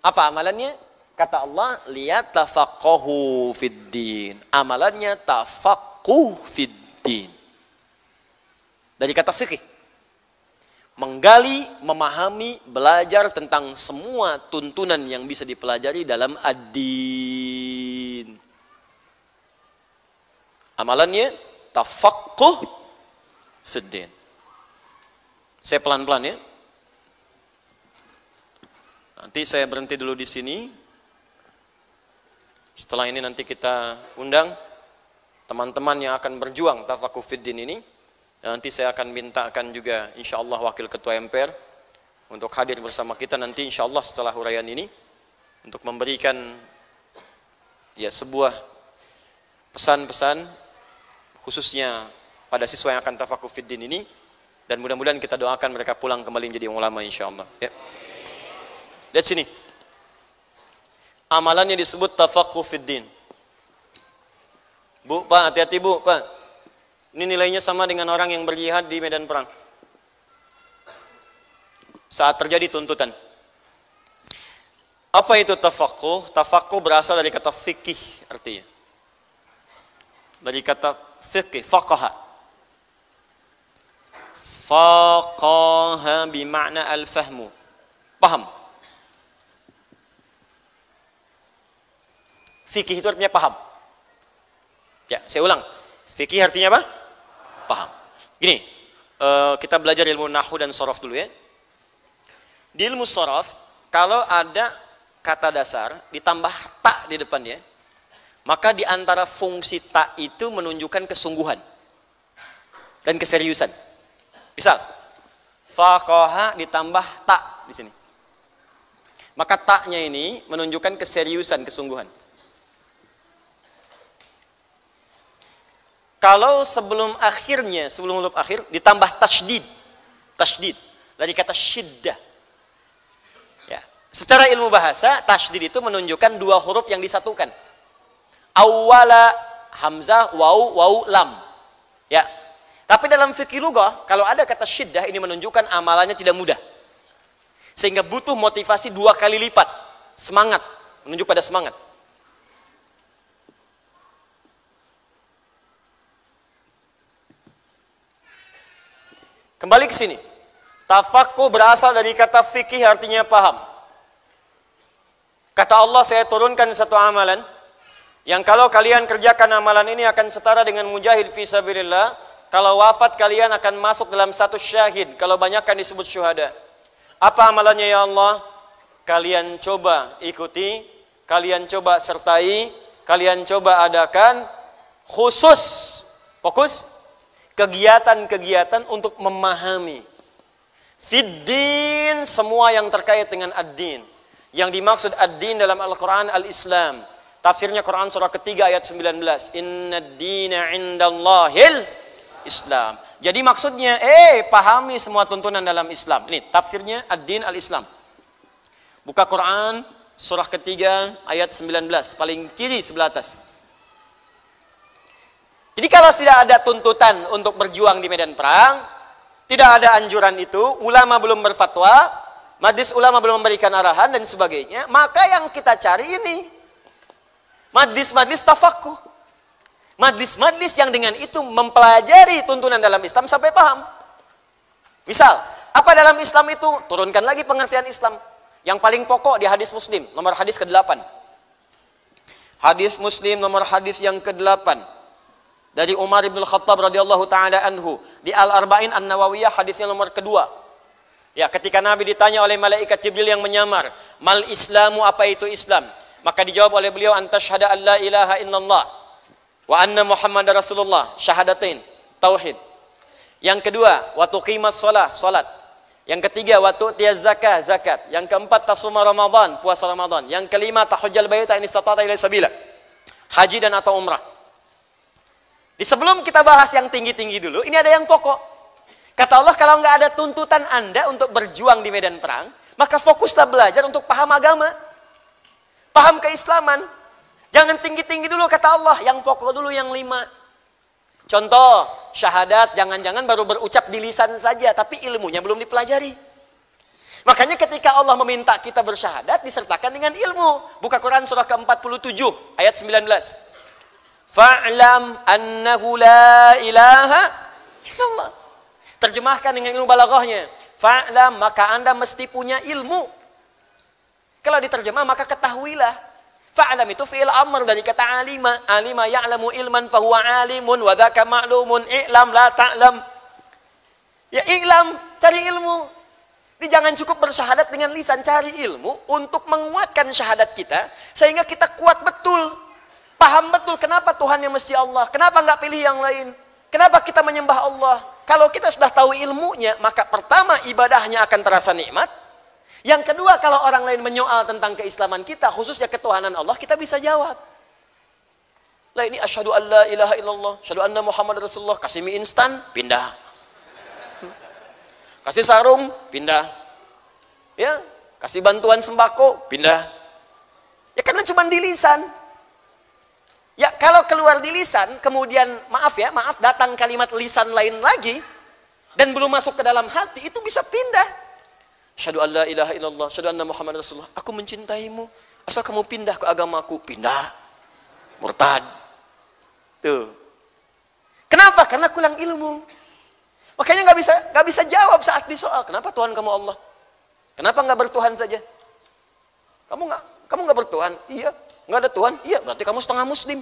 Speaker 2: Apa amalannya? Kata Allah, liyatafaqahu fid din. Amalannya tafaqquh fid din. Dari kata fikih. Menggali, memahami, belajar tentang semua tuntunan yang bisa dipelajari dalam ad-din. Amalannya tafaqquh fid din. Saya pelan-pelan ya. Nanti saya berhenti dulu di sini. Setelah ini nanti kita undang teman-teman yang akan berjuang tafaqquh fid din ini. Dan nanti saya akan mintakan juga insyaallah wakil ketua MPR untuk hadir bersama kita nanti insyaallah setelah huraian ini untuk memberikan ya sebuah pesan-pesan khususnya pada siswa yang akan tafaqquh fid din ini, dan mudah-mudahan kita doakan mereka pulang kembali menjadi ulama insyaallah. Ya. Lihat sini. Amalannya disebut tafaqquh fid din. Bu, Pak, hati-hati Bu, Pak. Ini nilainya sama dengan orang yang berjihad di medan perang. Saat terjadi tuntutan. Apa itu tafaqquh? Tafaqquh berasal dari kata fikih artinya. Dari kata fikih, faqaha. Faqaha bermakna al-fahmu. Paham. Fikih itu artinya paham. Ya, saya ulang. Fikih artinya apa? Paham. Gini, kita belajar ilmu nahwu dan sharaf dulu ya. Di ilmu sharaf, kalau ada kata dasar ditambah ta di depannya, maka di antara fungsi ta itu menunjukkan kesungguhan dan keseriusan. Misal, faqaha ditambah ta di sini. Maka ta-nya ini menunjukkan keseriusan, kesungguhan. Kalau sebelum akhirnya, sebelum huruf akhir ditambah tasydid. Tasydid dari kata syiddah. Ya, secara ilmu bahasa, tasydid itu menunjukkan dua huruf yang disatukan. Awwala hamzah waw lam. Ya. Tapi dalam fikih lughah kalau ada kata syiddah ini menunjukkan amalannya tidak mudah. Sehingga butuh motivasi dua kali lipat. Semangat, menunjuk pada semangat. Kembali ke sini. Tafaqquh berasal dari kata fikih artinya paham. Kata Allah, saya turunkan satu amalan yang kalau kalian kerjakan amalan ini akan setara dengan mujahid fi sabilillah. Kalau wafat kalian akan masuk dalam status syahid. Kalau banyak kan disebut syuhada. Apa amalannya ya Allah? Kalian coba ikuti, kalian coba sertai, kalian coba adakan khusus, fokus, kegiatan-kegiatan untuk memahami. Fiddin, semua yang terkait dengan ad-din. Yang dimaksud ad-din dalam Al-Quran al-Islam. Tafsirnya Quran surah ketiga ayat 19. Inna ad-dina indallahil Islam. Jadi maksudnya, pahami semua tuntunan dalam Islam. Ini tafsirnya ad-din al-Islam. Buka Quran surah ketiga ayat 19, paling kiri sebelah atas. Jadi kalau tidak ada tuntutan untuk berjuang di medan perang, tidak ada anjuran itu, ulama belum berfatwa, majelis ulama belum memberikan arahan dan sebagainya, maka yang kita cari ini majelis-majelis tafaqquh. Majelis-majelis yang dengan itu mempelajari tuntunan dalam Islam sampai paham. Misal, apa dalam Islam itu? Turunkan lagi pengertian Islam. Yang paling pokok di hadis Muslim, nomor hadis ke-8. Hadis Muslim nomor hadis yang ke-8. Dari Umar bin Khattab radhiyallahu taala anhu, di Al-Arba'in An-Nawawiyah hadisnya nomor kedua. Ya, ketika Nabi ditanya oleh malaikat Jibril yang menyamar, "Mal Islamu, apa itu Islam?" Maka dijawab oleh beliau, "Antasyhada an la ilaha illallah wa anna Muhammadar Rasulullah." Syahadatain, tauhid. Yang kedua, wa tuqimas shalah, salat. Yang ketiga, wa tu'tiyaz zakah, zakat. Yang keempat, tasuma Ramadan, puasa Ramadan. Yang kelima, tahujjal baita in istata'ta ilaihi sabila. Haji dan atau umrah. Di sebelum kita bahas yang tinggi-tinggi dulu, ini ada yang pokok. Kata Allah, kalau nggak ada tuntutan Anda untuk berjuang di medan perang, maka fokuslah belajar untuk paham agama. Paham keislaman. Jangan tinggi-tinggi dulu, kata Allah. Yang pokok dulu, yang 5. Contoh, syahadat jangan-jangan baru berucap di lisan saja, tapi ilmunya belum dipelajari. Makanya ketika Allah meminta kita bersyahadat, disertakan dengan ilmu. Buka Quran surah ke-47, ayat 19. Fa'lam annahu la ilaha illallah. Terjemahkan dengan ilmu balaghahnya. Fa'lam, maka Anda mesti punya ilmu. Kalau diterjemah, maka ketahuilah. Fa'lam itu fi'il amr dari kata alima. Alima ya'lamu ilman fahuwa alimun wa dzaka ma'lumun. I'lam la ta'lam. Ya i'lam, cari ilmu. Jadi jangan cukup bersyahadat dengan lisan, cari ilmu untuk menguatkan syahadat kita sehingga kita kuat betul. Paham betul kenapa Tuhan yang mesti Allah, kenapa nggak pilih yang lain? Kenapa kita menyembah Allah? Kalau kita sudah tahu ilmunya, maka pertama ibadahnya akan terasa nikmat. Yang kedua, kalau orang lain menyoal tentang keislaman kita, khususnya ketuhanan Allah, kita bisa jawab. Lah ini asyhadu an la ilaha illallah, asyhadu anna Muhammad Rasulullah, kasih mie instan, pindah. Kasih sarung, pindah. Ya, kasih bantuan sembako, pindah. Ya karena cuma di lisan. Ya kalau keluar di lisan, kemudian maaf datang kalimat lisan lain lagi dan belum masuk ke dalam hati, itu bisa pindah. Asyhadu an la ilaha illallah, asyhadu anna Muhammad Rasulullah. Aku mencintaimu. Asal kamu pindah ke agamaku, pindah. Murtad. Tuh. Kenapa? Karena kurang ilmu. Makanya nggak bisa jawab saat disoal. Kenapa Tuhan kamu Allah? Kenapa nggak bertuhan saja? Kamu nggak bertuhan? Iya. Nggak ada Tuhan? Iya. Berarti kamu setengah Muslim.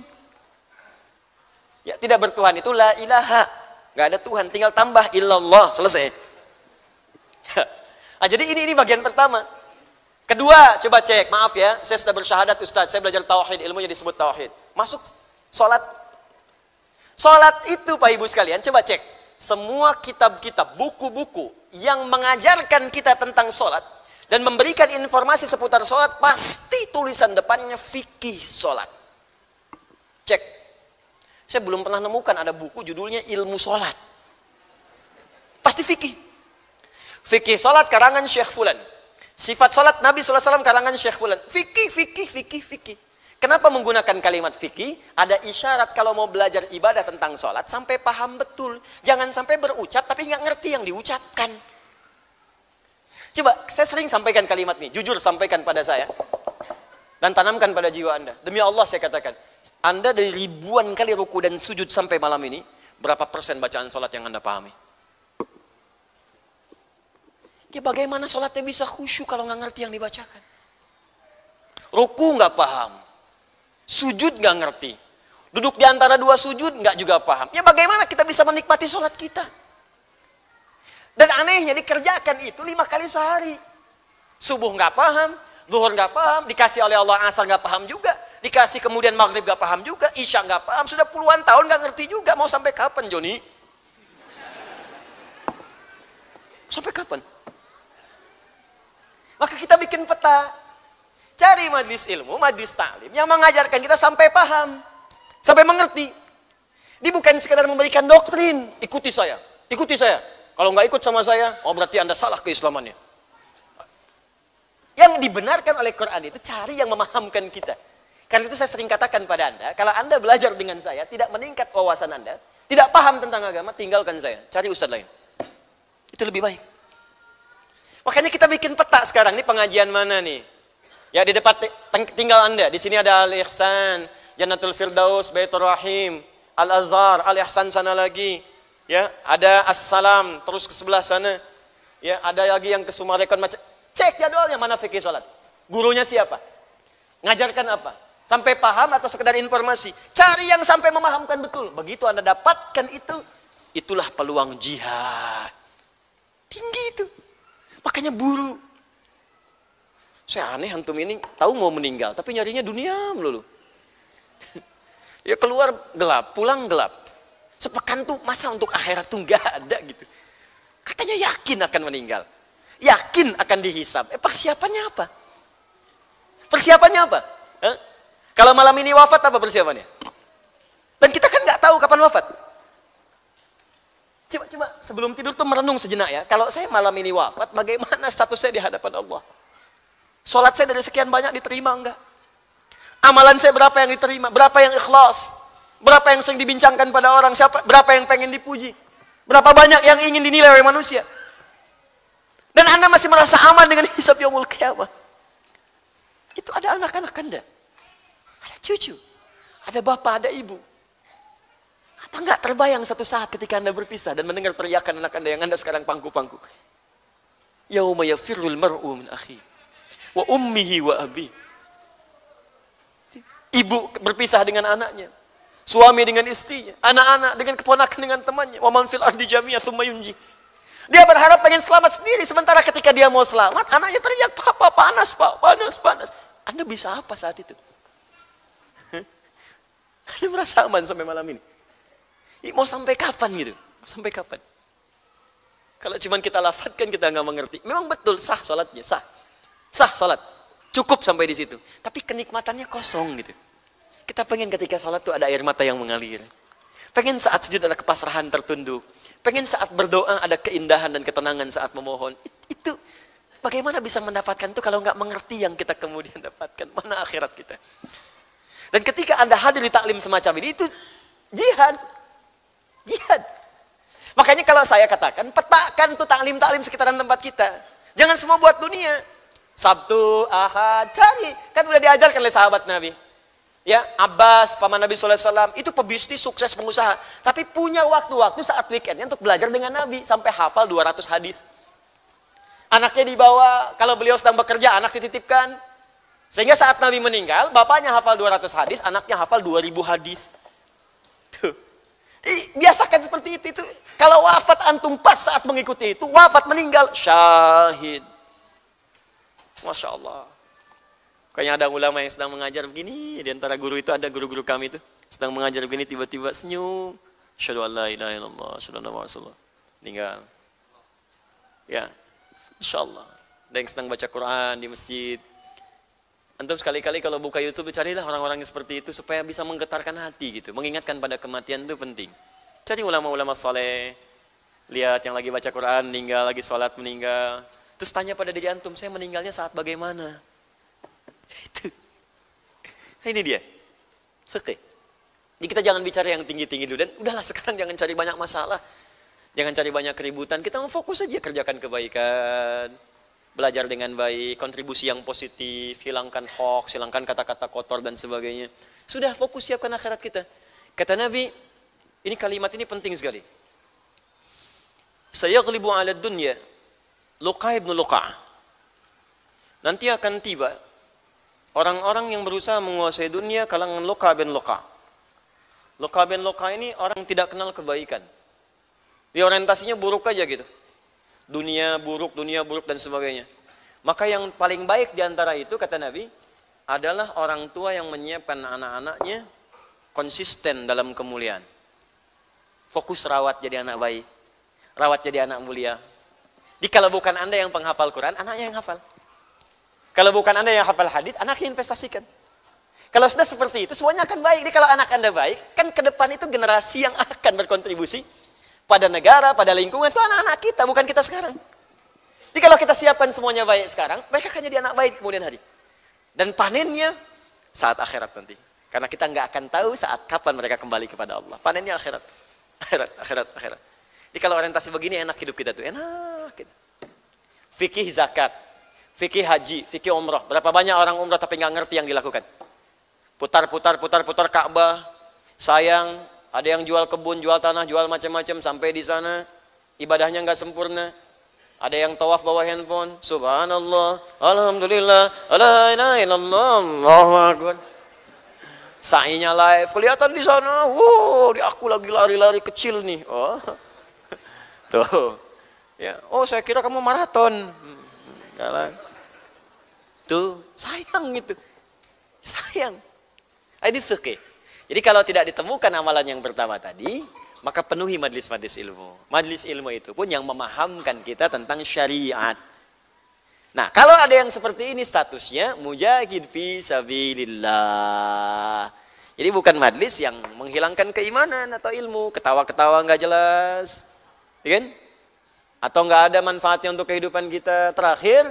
Speaker 2: Ya tidak bertuhan itu la ilaha. Nggak ada Tuhan. Tinggal tambah illallah. Selesai. Nah, jadi ini bagian pertama. Kedua, coba cek. Maaf ya, saya sudah bersyahadat Ustaz. Saya belajar tauhid, ilmunya disebut tauhid. Masuk sholat. Sholat itu Pak Ibu sekalian, coba cek. Semua kitab-kitab, buku-buku yang mengajarkan kita tentang sholat dan memberikan informasi seputar sholat, pasti tulisan depannya fikih sholat. Cek. Saya belum pernah nemukan ada buku judulnya ilmu sholat. Pasti fikih. Fikih salat karangan Syekh Fulan. Sifat salat Nabi SAW karangan Syekh Fulan. Fikih. Kenapa menggunakan kalimat fikih? Ada isyarat kalau mau belajar ibadah tentang salat sampai paham betul. Jangan sampai berucap tapi nggak ngerti yang diucapkan. Coba, saya sering sampaikan kalimat ini. Jujur sampaikan pada saya. Dan tanamkan pada jiwa Anda. Demi Allah saya katakan. Anda dari ribuan kali ruku dan sujud sampai malam ini, berapa persen bacaan salat yang Anda pahami? Ya bagaimana sholatnya bisa khusyuk kalau nggak ngerti yang dibacakan? Ruku nggak paham, sujud nggak ngerti, duduk di antara dua sujud nggak juga paham. Ya bagaimana kita bisa menikmati sholat kita? Dan anehnya dikerjakan itu 5 kali sehari. Subuh nggak paham, zuhur nggak paham, dikasih oleh Allah asar nggak paham juga, dikasih kemudian maghrib nggak paham juga, isya nggak paham, sudah puluhan tahun nggak ngerti juga. Mau sampai kapan Joni? Sampai kapan? Maka kita bikin peta. Cari majlis ilmu, majlis ta'lim yang mengajarkan kita sampai paham, sampai mengerti. Dia bukan sekedar memberikan doktrin, ikuti saya. Kalau nggak ikut sama saya, oh berarti Anda salah keislamannya. Yang dibenarkan oleh Quran itu cari yang memahamkan kita. Karena itu saya sering katakan pada Anda, kalau Anda belajar dengan saya, tidak meningkat wawasan Anda, tidak paham tentang agama, tinggalkan saya. Cari ustaz lain. Itu lebih baik. Makanya kita bikin peta sekarang, ini pengajian mana nih? Ya di depan tinggal Anda, di sini ada Al-Ihsan, Jannatul Firdaus, Baitur Rahim, Al-Azhar, Al-Ihsan sana lagi. Ya, ada As-Salam, terus ke sebelah sana. Ya, ada lagi yang ke Sumarekon macam. Cek jadwalnya, mana fikih sholat. Gurunya siapa? Ngajarkan apa? Sampai paham atau sekedar informasi. Cari yang sampai memahamkan betul. Begitu Anda dapatkan itu, itulah peluang jihad. Tinggi itu. Makanya buru. Saya aneh antum ini tahu mau meninggal, tapi nyarinya dunia melulu. Ya keluar gelap, pulang gelap. Sepekan tuh masa untuk akhirat tuh nggak ada gitu. Katanya yakin akan meninggal. Yakin akan dihisab. Persiapannya apa? Persiapannya apa? Kalau malam ini wafat apa persiapannya? Dan kita kan nggak tahu kapan wafat. Coba sebelum tidur tuh merenung sejenak ya. Kalau saya malam ini wafat, bagaimana status saya di hadapan Allah? Sholat saya dari sekian banyak diterima enggak? Amalan saya berapa yang diterima? Berapa yang ikhlas? Berapa yang sering dibincangkan pada orang? Berapa yang pengen dipuji? Berapa banyak yang ingin dinilai oleh manusia? Dan Anda masih merasa aman dengan hisab yaumul qiyamah. Itu ada anak-anak Anda. Ada cucu, ada bapak, ada ibu. Apa enggak terbayang satu saat ketika Anda berpisah dan mendengar teriakan anak Anda yang Anda sekarang pangku-pangku? Yauma yafirrul mar'u min akhi wa ummihi wa abi. Ibu berpisah dengan anaknya, suami dengan istrinya, anak-anak dengan keponakan dengan temannya. Wa man fil ardi jami'a tsumma yunji. Dia berharap pengen selamat sendiri, sementara ketika dia mau selamat, anaknya teriak, "Papa, panas, Pak, panas, panas." Anda bisa apa saat itu? Anda merasa aman sampai malam ini? Mau sampai kapan gitu? Mau sampai kapan? Kalau cuma kita lafadzkan kita nggak mengerti. Memang betul sah sholatnya, sah. Sah sholat. Cukup sampai di situ. Tapi kenikmatannya kosong gitu. Kita pengen ketika sholat tuh ada air mata yang mengalir. Pengen saat sujud ada kepasrahan tertunduk. Pengen saat berdoa ada keindahan dan ketenangan saat memohon. Itu bagaimana bisa mendapatkan itu kalau nggak mengerti yang kita kemudian dapatkan? Mana akhirat kita? Dan ketika Anda hadir di taklim semacam ini, itu jihad. Jihad. Makanya kalau saya katakan, petakan tuh taklim-taklim sekitaran tempat kita. Jangan semua buat dunia. Sabtu, Ahad, cari. Kan udah diajarkan oleh sahabat Nabi. Ya, Abbas, paman Nabi SAW, itu pebisnis, sukses, pengusaha. Tapi punya waktu-waktu saat weekendnya untuk belajar dengan Nabi. Sampai hafal 200 hadis. Anaknya dibawa, kalau beliau sedang bekerja, anak dititipkan. Sehingga saat Nabi meninggal, bapaknya hafal 200 hadis, anaknya hafal 2000 hadis. Tuh. Biasakan seperti itu. Kalau wafat antum pas saat mengikuti itu, wafat meninggal, syahid. Masya Allah. Kayaknya ada ulama yang sedang mengajar begini, di antara guru itu ada guru-guru kami itu, sedang mengajar begini, tiba-tiba senyum. Asyhadu an la ilaha illallah, asyhadu anna muhammadan rasulullah. Meninggal. Ya, Masya Allah. Ada yang sedang baca Quran di masjid. Antum sekali-kali kalau buka YouTube carilah orang-orang yang seperti itu supaya bisa menggetarkan hati gitu. Mengingatkan pada kematian itu penting. Cari ulama-ulama saleh, lihat yang lagi baca Quran meninggal, lagi sholat meninggal. Terus tanya pada diri antum, saya meninggalnya saat bagaimana? Itu. Nah, ini dia. Fikih. Jadi kita jangan bicara yang tinggi-tinggi dulu dan udahlah sekarang jangan cari banyak masalah. Jangan cari banyak keributan. Kita mau fokus saja kerjakan kebaikan. Belajar dengan baik, kontribusi yang positif, hilangkan hoax, hilangkan kata-kata kotor dan sebagainya. Sudah fokus siapkan akhirat kita. Kata Nabi, ini kalimat ini penting sekali. Sayaghlibu 'ala dunya Luqa ibn Luqa'. Nanti akan tiba orang-orang yang berusaha menguasai dunia kalangan Luqa bin Luqa'. Luqa bin Luqa' ini orang yang tidak kenal kebaikan. Dia orientasinya buruk aja gitu. Dunia buruk dan sebagainya. Maka yang paling baik diantara itu, kata Nabi, adalah orang tua yang menyiapkan anak-anaknya konsisten dalam kemuliaan. Fokus rawat jadi anak baik, rawat jadi anak mulia. Jadi kalau bukan Anda yang penghafal Quran, anaknya yang hafal. Kalau bukan Anda yang hafal hadis, anaknya investasikan. Kalau sudah seperti itu, semuanya akan baik. Jadi kalau anak Anda baik, kan ke depan itu generasi yang akan berkontribusi pada negara, pada lingkungan, itu anak-anak kita, bukan kita sekarang. Jadi kalau kita siapkan semuanya baik sekarang, mereka akan jadi anak baik kemudian hari. Dan panennya saat akhirat nanti. Karena kita nggak akan tahu saat kapan mereka kembali kepada Allah. Panennya akhirat. Akhirat. Jadi kalau orientasi begini enak hidup kita tuh, enak gitu. Fikih zakat, fikih haji, fikih umrah. Berapa banyak orang umrah tapi nggak ngerti yang dilakukan. Putar Ka'bah, sayang. Ada yang jual kebun, jual tanah, jual macam-macam sampai di sana ibadahnya nggak sempurna. Ada yang tawaf bawa handphone, subhanallah, alhamdulillah, la ilaha illallah, Allahu akbar. Sa'inya live, kelihatan di sana, wow, di aku lagi lari-lari kecil nih. Oh, tuh, ya, oh saya kira kamu maraton. Tuh, sayang itu, sayang. Ini fikih. Jadi kalau tidak ditemukan amalan yang pertama tadi, maka penuhi majlis-majlis ilmu. Majlis ilmu itu pun yang memahamkan kita tentang syariat. Nah, kalau ada yang seperti ini statusnya, mujahid fi sabilillah. Jadi bukan majlis yang menghilangkan keimanan atau ilmu, ketawa-ketawa nggak jelas, ya kan? Atau nggak ada manfaatnya untuk kehidupan kita. Terakhir,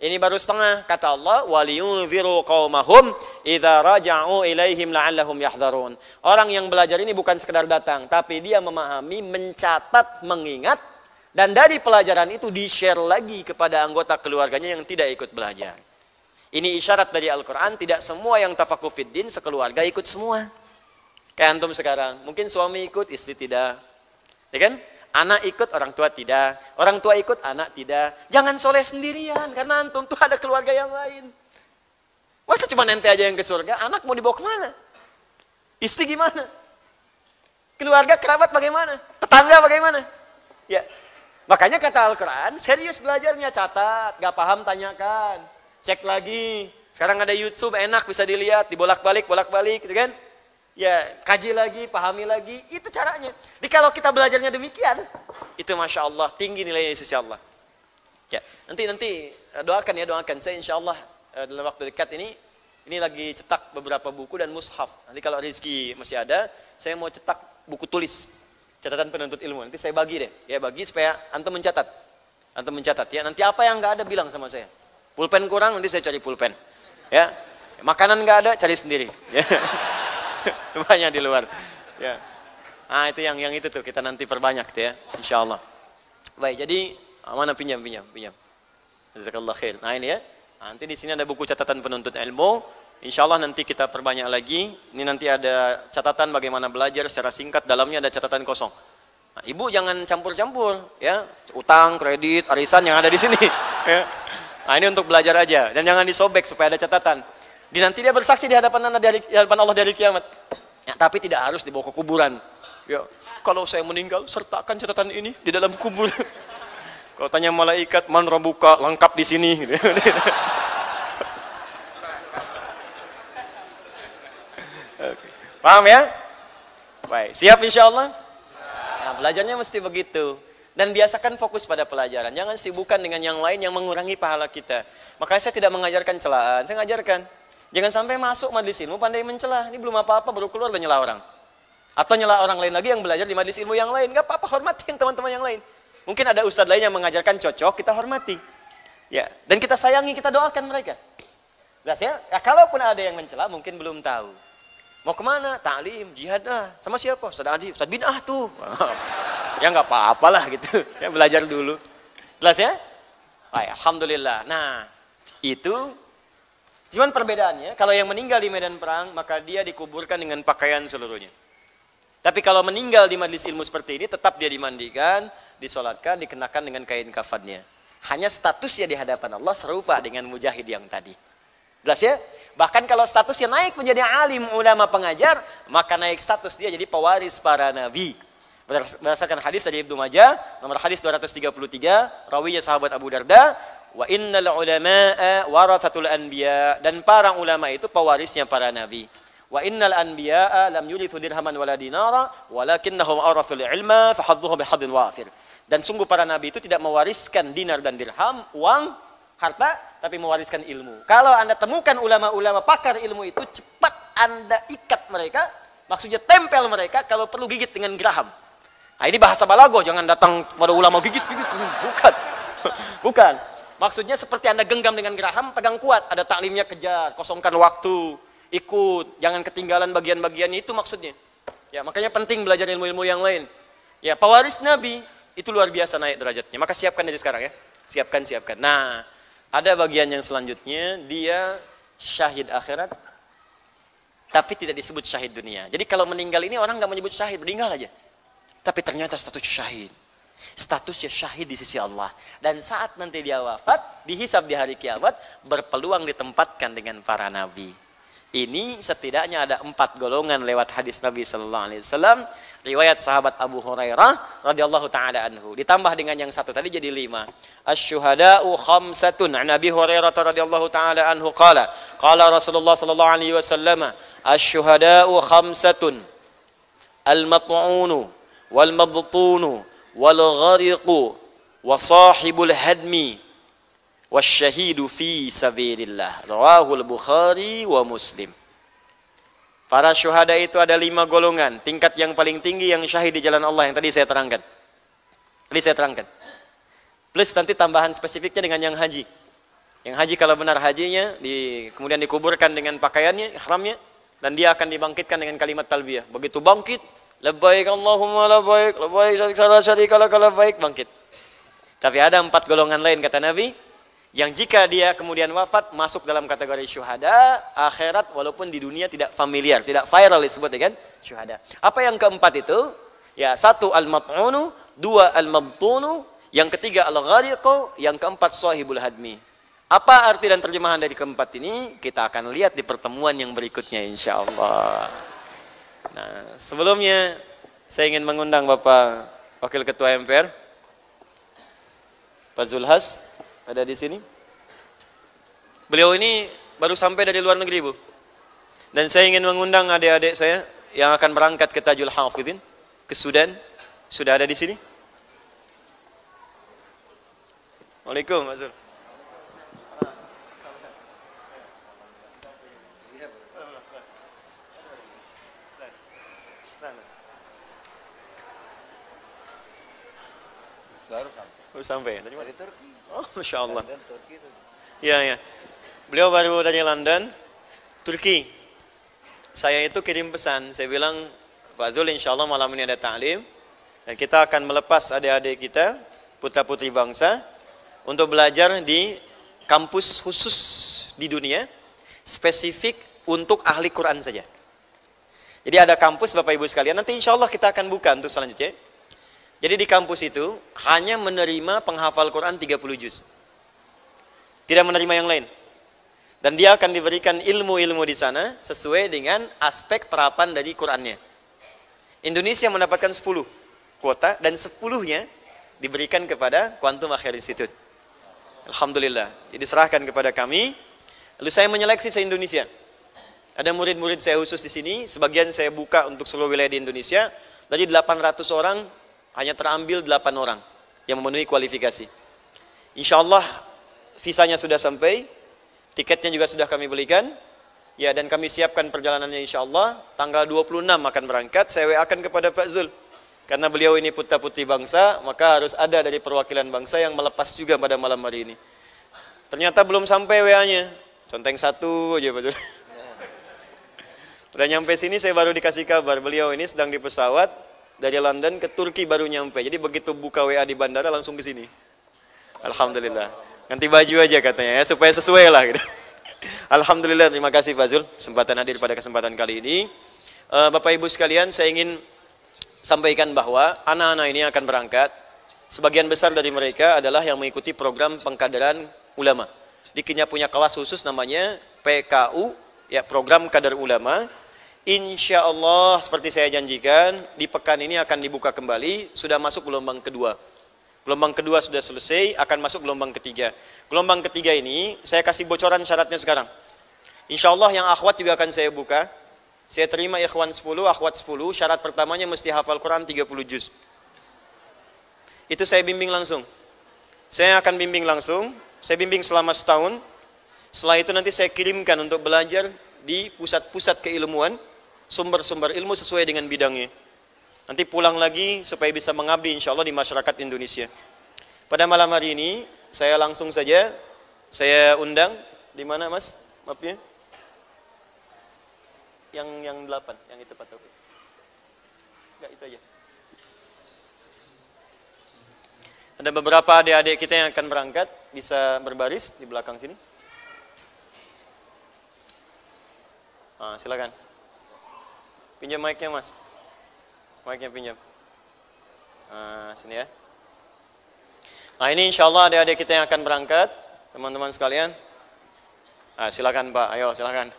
Speaker 2: ini baru setengah, kata Allah, waliyunziru qaumahum idza raja'u ilaihim la'allahum yahdharun. Orang yang belajar ini bukan sekedar datang, tapi dia memahami, mencatat, mengingat, dan dari pelajaran itu di-share lagi kepada anggota keluarganya yang tidak ikut belajar. Ini isyarat dari Al-Quran, tidak semua yang tafaqquh fiddin sekeluarga ikut semua. Kayak antum sekarang, mungkin suami ikut, istri tidak. Ya kan? Anak ikut, orang tua tidak. Orang tua ikut, anak tidak. Jangan soleh sendirian, karena antum tuh ada keluarga yang lain. Masa cuma ente aja yang ke surga, anak mau dibawa kemana? Istri gimana? Keluarga, kerabat bagaimana? Tetangga bagaimana? Ya, makanya kata Al-Quran, serius belajarnya, catat. Gak paham, tanyakan. Cek lagi. Sekarang ada YouTube, enak, bisa dilihat, dibolak-balik, gitu kan? Ya, kaji lagi, pahami lagi, itu caranya. Jadi kalau kita belajarnya demikian, itu Masya Allah, tinggi nilainya di sisi Allah. Ya, nanti doakan. Saya insya Allah dalam waktu dekat ini lagi cetak beberapa buku dan mushaf. Nanti kalau rezeki masih ada, saya mau cetak buku tulis, catatan penuntut ilmu. Nanti saya bagi deh, ya bagi supaya antum mencatat. Ya, nanti apa yang nggak ada bilang sama saya. Pulpen kurang, nanti saya cari pulpen. Ya, makanan nggak ada, cari sendiri. Ya. Banyak di luar. Ya. Nah, itu yang itu tuh kita nanti perbanyak tuh ya, insyaallah. Baik, jadi mana pinjam. Jazakallah khair. Nah, ini ya. Nanti di sini ada buku catatan penuntut ilmu. Insyaallah nanti kita perbanyak lagi. Ini nanti ada catatan bagaimana belajar secara singkat, dalamnya ada catatan kosong. Nah, ibu jangan campur-campur ya. Utang, kredit, arisan yang ada di sini ya. Nah, ini untuk belajar aja dan jangan disobek supaya ada catatan. Nanti dia bersaksi di hadapan Allah dari kiamat. Ya, tapi tidak harus dibawa ke kuburan. Ya, kalau saya meninggal, sertakan catatan ini di dalam kubur. Kalau tanya malaikat, man rabbuka, lengkap di sini. Paham ya? Baik, siap insya Allah? Nah, belajarnya mesti begitu. Dan biasakan fokus pada pelajaran. Jangan sibukkan dengan yang lain yang mengurangi pahala kita. Makanya saya tidak mengajarkan celaan, saya ngajarkan. Jangan sampai masuk majelis ilmu pandai mencela. Ini belum apa-apa baru keluar udah nyela orang. Atau nyela orang lain lagi yang belajar di majelis ilmu yang lain. Gak apa-apa, hormati yang teman-teman yang lain. Mungkin ada ustadz lain yang mengajarkan cocok, kita hormati. Ya, dan kita sayangi, kita doakan mereka. Jelas ya? Ya, kalaupun ada yang mencela mungkin belum tahu. Mau kemana? Ta'lim, jihad sama siapa? Ustadz Adi, Ustadz Bid'ah tuh. Ya nggak apa-apalah gitu. Ya belajar dulu. Jelas ya? Alhamdulillah. Nah, itu cuman perbedaannya, kalau yang meninggal di medan perang, maka dia dikuburkan dengan pakaian seluruhnya. Tapi kalau meninggal di majlis ilmu seperti ini, tetap dia dimandikan, disolatkan, dikenakan dengan kain kafannya. Hanya statusnya di hadapan Allah serupa dengan mujahid yang tadi. Jelas ya? Bahkan kalau statusnya naik menjadi alim, ulama, pengajar, maka naik status dia jadi pewaris para nabi. Berdasarkan hadis dari Ibnu Majah, nomor hadis 233, rawinya sahabat Abu Darda, wa innal ulama'a warathatul anbiya, dan para ulama itu pewarisnya para nabi. Wa innal anbiya'a lam yurithu dirhaman wala dinara walakinnahum awrathul ilma fahadduhu bihadin wafir. Dan sungguh para nabi itu tidak mewariskan dinar dan dirham, uang, harta, tapi mewariskan ilmu. Kalau Anda temukan ulama-ulama pakar ilmu itu, cepat Anda ikat mereka, maksudnya tempel mereka, kalau perlu gigit dengan geraham. Nah, ini bahasa balago, jangan datang pada ulama gigit. Bukan. Bukan. Maksudnya seperti Anda genggam dengan geraham, pegang kuat, ada taklimnya kejar, kosongkan waktu, ikut, jangan ketinggalan bagian-bagian, itu maksudnya. Ya, makanya penting belajar ilmu-ilmu yang lain. Ya, pewaris Nabi itu luar biasa naik derajatnya. Maka siapkan aja sekarang ya. Siapkan. Nah, ada bagian yang selanjutnya, dia syahid akhirat, tapi tidak disebut syahid dunia. Jadi kalau meninggal ini orang nggak menyebut syahid, meninggal aja. Tapi ternyata status syahid. Statusnya syahid di sisi Allah. Dan saat nanti dia wafat, dihisab di hari kiamat, berpeluang ditempatkan dengan para nabi. Ini setidaknya ada 4 golongan lewat hadis Nabi Sallallahu Alaihi Wasallam, riwayat sahabat Abu Hurairah radhiyallahu taala anhu. Ditambah dengan yang satu tadi jadi 5. Asy-syuhada'u khamsatun. An Abi Hurairah radhiyallahu taala anhu qala Rasulullah sallallahu alaihi wasallam, asy-syuhada'u khamsatun. Al-mat'unu wal mabtunu wal ghariqu wa sahibul hadmi wasyahidu fi sabilillah. Rawahul Bukhari wa Muslim. Para syuhada itu ada 5 golongan. Tingkat yang paling tinggi yang syahid di jalan Allah yang tadi saya terangkan. Plus nanti tambahan spesifiknya dengan yang haji. Yang haji kalau benar hajinya, kemudian dikuburkan dengan pakaiannya, ihramnya, dan dia akan dibangkitkan dengan kalimat talbiyah. Begitu bangkit, labbaik Allahumma labbaik, labbaik syarika lak labbaik, bangkit. Tapi ada 4 golongan lain kata Nabi, yang jika dia kemudian wafat masuk dalam kategori syuhada akhirat, walaupun di dunia tidak familiar, tidak viral disebut dengan syuhada. Apa yang keempat itu? Ya, 1 al-mat'unu, 2 al-mabtunu, yang ketiga al-ghariqu, yang keempat sahibul hadmi. Apa arti dan terjemahan dari keempat ini? Kita akan lihat di pertemuan yang berikutnya insyaallah. Nah, sebelumnya saya ingin mengundang Bapak Wakil Ketua MPR Pak Zulhas ada di sini. Beliau ini baru sampai dari luar negeri, Bu. Dan saya ingin mengundang adik-adik saya yang akan berangkat ke Tajul Hafidhin, ke Sudan. Sudah ada di sini? Waalaikumsalam, Mas Zul. Baru sampai dari mana? Turki. Oh, Masya Allah. Iya. Beliau baru dari London, Turki. Saya itu kirim pesan, saya bilang, Pak Zul, insya Allah malam ini ada ta'lim, dan kita akan melepas adik-adik kita, putra-putri bangsa, untuk belajar di kampus khusus di dunia, spesifik untuk ahli Quran saja. Jadi ada kampus Bapak Ibu sekalian, nanti insya Allah kita akan buka untuk selanjutnya. Jadi di kampus itu hanya menerima penghafal Quran 30 juz. Tidak menerima yang lain. Dan dia akan diberikan ilmu-ilmu di sana sesuai dengan aspek terapan dari Qurannya. Indonesia mendapatkan 10 kuota dan 10-nya diberikan kepada Quantum Akhir Institute. Alhamdulillah. Jadi diserahkan kepada kami. Lalu saya menyeleksi se-Indonesia. Ada murid-murid saya khusus di sini, sebagian saya buka untuk seluruh wilayah di Indonesia. Dari 800 orang hanya terambil 8 orang yang memenuhi kualifikasi. Insya Allah visanya sudah sampai, tiketnya juga sudah kami belikan, ya, dan kami siapkan perjalanannya insya Allah. Tanggal 26 akan berangkat. Saya WA-kan kepada Pak Zul, karena beliau ini putra-putri bangsa, maka harus ada dari perwakilan bangsa yang melepas juga pada malam hari ini. Ternyata belum sampai WA-nya, conteng 1 aja Pak Zul. Udah nyampe sini saya baru dikasih kabar, beliau ini sedang di pesawat dari London ke Turki baru nyampe. Jadi begitu buka WA di bandara langsung ke sini. Alhamdulillah. Ganti baju aja katanya ya, supaya sesuai lah gitu. Alhamdulillah, terima kasih Pak Zul kesempatan hadir pada kesempatan kali ini. Bapak Ibu sekalian, saya ingin sampaikan bahwa anak-anak ini akan berangkat. Sebagian besar dari mereka adalah yang mengikuti program pengkaderan ulama. Dikinya punya kelas khusus namanya PKU, ya, program kader ulama. Insya Allah seperti saya janjikan, di pekan ini akan dibuka kembali, sudah masuk gelombang kedua. Gelombang kedua sudah selesai, akan masuk gelombang ketiga. Gelombang ketiga ini, saya kasih bocoran syaratnya sekarang. Insya Allah yang akhwat juga akan saya buka. Saya terima ikhwan 10, akhwat 10, syarat pertamanya mesti hafal Quran 30 juz. Itu saya bimbing langsung. Saya akan bimbing langsung, saya bimbing selama setahun. Setelah itu nanti saya kirimkan untuk belajar di pusat-pusat keilmuan, sumber-sumber ilmu sesuai dengan bidangnya. Nanti pulang lagi supaya bisa mengabdi insya Allah di masyarakat Indonesia. Pada malam hari ini saya langsung saja saya undang, di mana Mas? Maafnya? Yang 8, yang itu Pak Taufik. Enggak, itu aja. Ada beberapa adik-adik kita yang akan berangkat, bisa berbaris di belakang sini. Silakan. Pinjam mic-nya Mas. Mic-nya pinjam. Sini ya.
Speaker 3: Nah ini insya Allah adik-adik kita yang akan berangkat, teman-teman sekalian. Nah, silakan Pak, ayo silakan.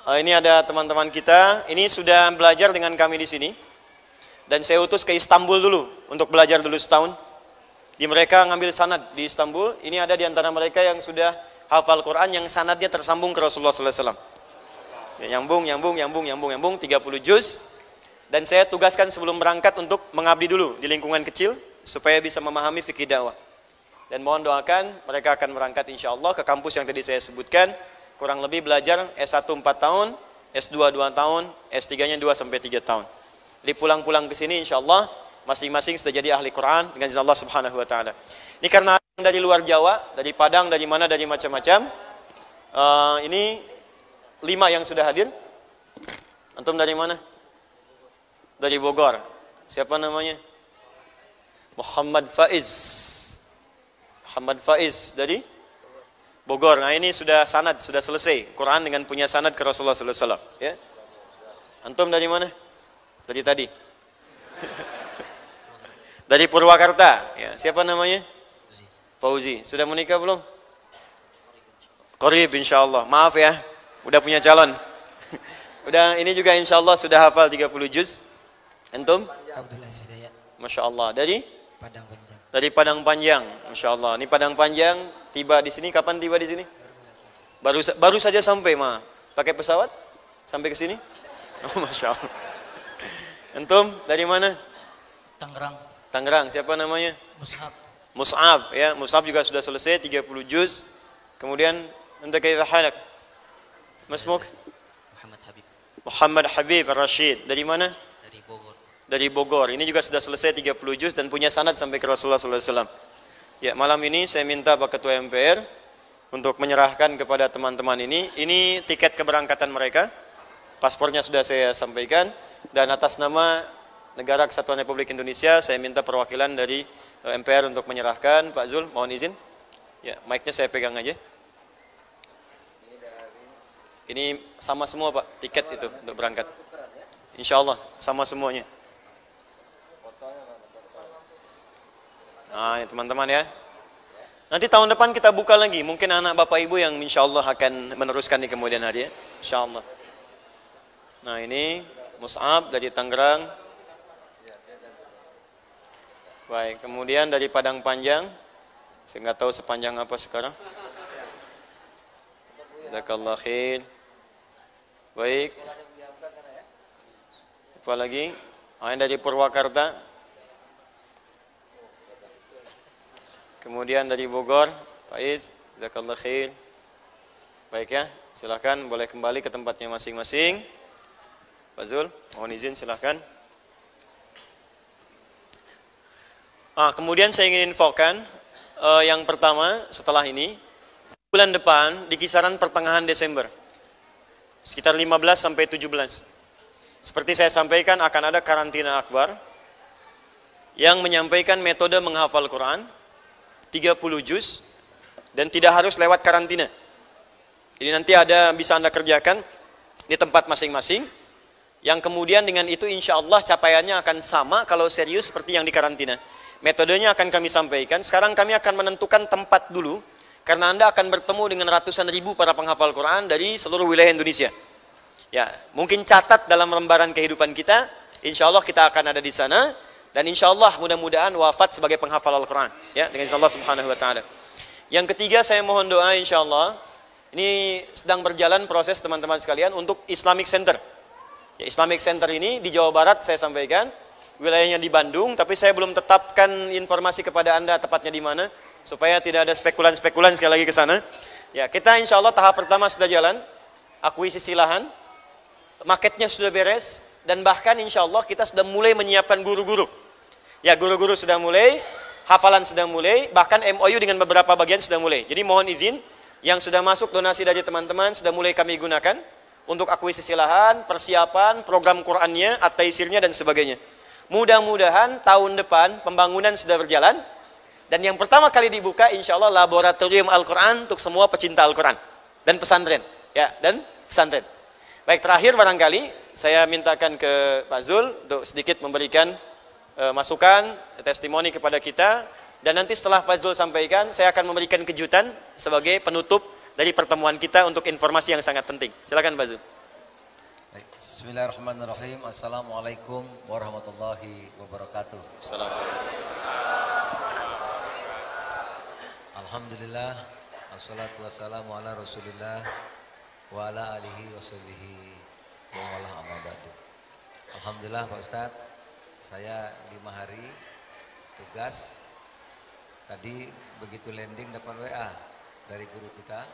Speaker 3: Ini ada teman-teman kita, ini sudah belajar dengan kami di sini. Dan saya utus ke Istanbul dulu, untuk belajar dulu setahun. Di mereka ngambil sanad di Istanbul, ini ada di antara mereka yang sudah hafal Quran, yang sanadnya tersambung ke Rasulullah SAW. Ya, nyambung, 30 juz. Dan saya tugaskan sebelum berangkat untuk mengabdi dulu di lingkungan kecil, supaya bisa memahami fikih dakwah. Dan mohon doakan mereka akan berangkat insya Allah ke kampus yang tadi saya sebutkan, kurang lebih belajar S1 4 tahun, S2 2 tahun, S3-nya 2 sampai 3 tahun. Jadi pulang-pulang ke sini insya Allah masing-masing sudah jadi ahli Quran dengan izin Allah Subhanahu wa taala. Ini karena dari luar Jawa, dari Padang, dari mana, dari macam-macam. Ini 5 yang sudah hadir. Antum dari mana? Dari Bogor. Siapa namanya? Muhammad Faiz dari Bogor. Nah ini sudah sanad, sudah selesai Quran dengan punya sanad ke Rasulullah SAW. Ya. Antum dari mana? Dari tadi. Dari Purwakarta. Ya. Siapa namanya? Fauzi. Sudah menikah belum? Qorib insya Allah. Maaf ya, udah punya calon. Udah ini juga insya Allah sudah hafal 30 juz. Antum?
Speaker 4: Abdul Aziz Dayat.
Speaker 3: Masya Allah. Dari?
Speaker 4: Padang Panjang.
Speaker 3: Dari Padang Panjang, Masya Allah. Ini Padang Panjang, tiba di sini, kapan tiba di sini? Baru saja sampai, Ma. Pakai pesawat? Sampai ke sini? Oh, Masya Allah. Antum, dari mana?
Speaker 4: Tangerang.
Speaker 3: Tangerang, siapa namanya?
Speaker 4: Mus'ab.
Speaker 3: Mus'ab, ya. Mus'ab juga sudah selesai, 30 juz. Kemudian, anda kaifa halak? Masmuk? Muhammad Habib Rashid. Dari mana?
Speaker 4: Dari Bogor.
Speaker 3: Dari Bogor. Ini juga sudah selesai 30 juz dan punya sanad sampai ke Rasulullah SAW. Ya, malam ini saya minta Pak Ketua MPR untuk menyerahkan kepada teman-teman ini. Ini tiket keberangkatan mereka. Paspornya sudah saya sampaikan. Dan atas nama Negara Kesatuan Republik Indonesia, saya minta perwakilan dari MPR untuk menyerahkan. Pak Zul, mohon izin. Ya, mic-nya saya pegang aja. Ini sama semua Pak, tiket itu untuk berangkat. Insya Allah, sama semuanya. Nah, ini teman-teman ya. Nanti tahun depan kita buka lagi. Mungkin anak bapak ibu yang insya Allah akan meneruskan di kemudian hari ya. Insya Allah. Nah ini Mus'ab dari Tangerang. Baik, kemudian dari Padang Panjang. Saya nggak tahu sepanjang apa sekarang. Jazakallah khair. Baik. Apa lagi? Yang dari Purwakarta. Kemudian dari Bogor, Faiz, jazakallah khair. Baik ya, silakan boleh kembali ke tempatnya masing-masing. Pak Zul, mohon izin silakan. Kemudian saya ingin infokan yang pertama setelah ini, bulan depan di kisaran pertengahan Desember, sekitar 15 sampai 17. Seperti saya sampaikan akan ada karantina akbar yang menyampaikan metode menghafal Quran 30 juz dan tidak harus lewat karantina. Jadi nanti bisa Anda kerjakan di tempat masing-masing, yang kemudian dengan itu insya Allah capaiannya akan sama kalau serius seperti yang di karantina. Metodenya akan kami sampaikan. Sekarang kami akan menentukan tempat dulu, karena Anda akan bertemu dengan ratusan ribu para penghafal Quran dari seluruh wilayah Indonesia. Ya, mungkin catat dalam lembaran kehidupan kita, insya Allah kita akan ada di sana. Dan insya Allah mudah-mudahan wafat sebagai penghafal Al-Quran ya, dengan Allah Subhanahu Wa Taala. Yang ketiga saya mohon doa insya Allah. Ini sedang berjalan proses teman-teman sekalian untuk Islamic Center ya, Islamic Center ini di Jawa Barat saya sampaikan, wilayahnya di Bandung, tapi saya belum tetapkan informasi kepada Anda tepatnya di mana, supaya tidak ada spekulan-spekulan sekali lagi ke sana ya. Kita insya Allah tahap pertama sudah jalan, akuisisi lahan, marketnya sudah beres, dan bahkan insya Allah kita sudah mulai menyiapkan guru-guru. Ya, guru-guru sudah mulai, hafalan sudah mulai, bahkan MOU dengan beberapa bagian sudah mulai. Jadi mohon izin, yang sudah masuk donasi dari teman-teman sudah mulai kami gunakan untuk akuisisi lahan, persiapan, program Qur'annya, at-taisirnya dan sebagainya. Mudah-mudahan tahun depan pembangunan sudah berjalan, dan yang pertama kali dibuka insya Allah laboratorium Al-Quran untuk semua pecinta Al-Quran dan pesantren. Ya, dan pesantren. Baik, terakhir barangkali saya mintakan ke Pak Zul untuk sedikit memberikan masukan, testimoni kepada kita, dan nanti setelah Pak Zul sampaikan, saya akan memberikan kejutan sebagai penutup dari pertemuan kita untuk informasi yang sangat penting. Silakan Pak Zul.
Speaker 5: Baik, bismillahirrahmanirrahim. Assalamualaikum warahmatullahi wabarakatuh.
Speaker 3: Assalamualaikum.
Speaker 5: Alhamdulillah, wassalatu wassalamu ala rasulillah wa ala alihi wa sahbihi wa wala amma ba'du. Alhamdulillah Pak Ustadz, saya 5 hari tugas. Tadi begitu landing dapat WA dari guru kita,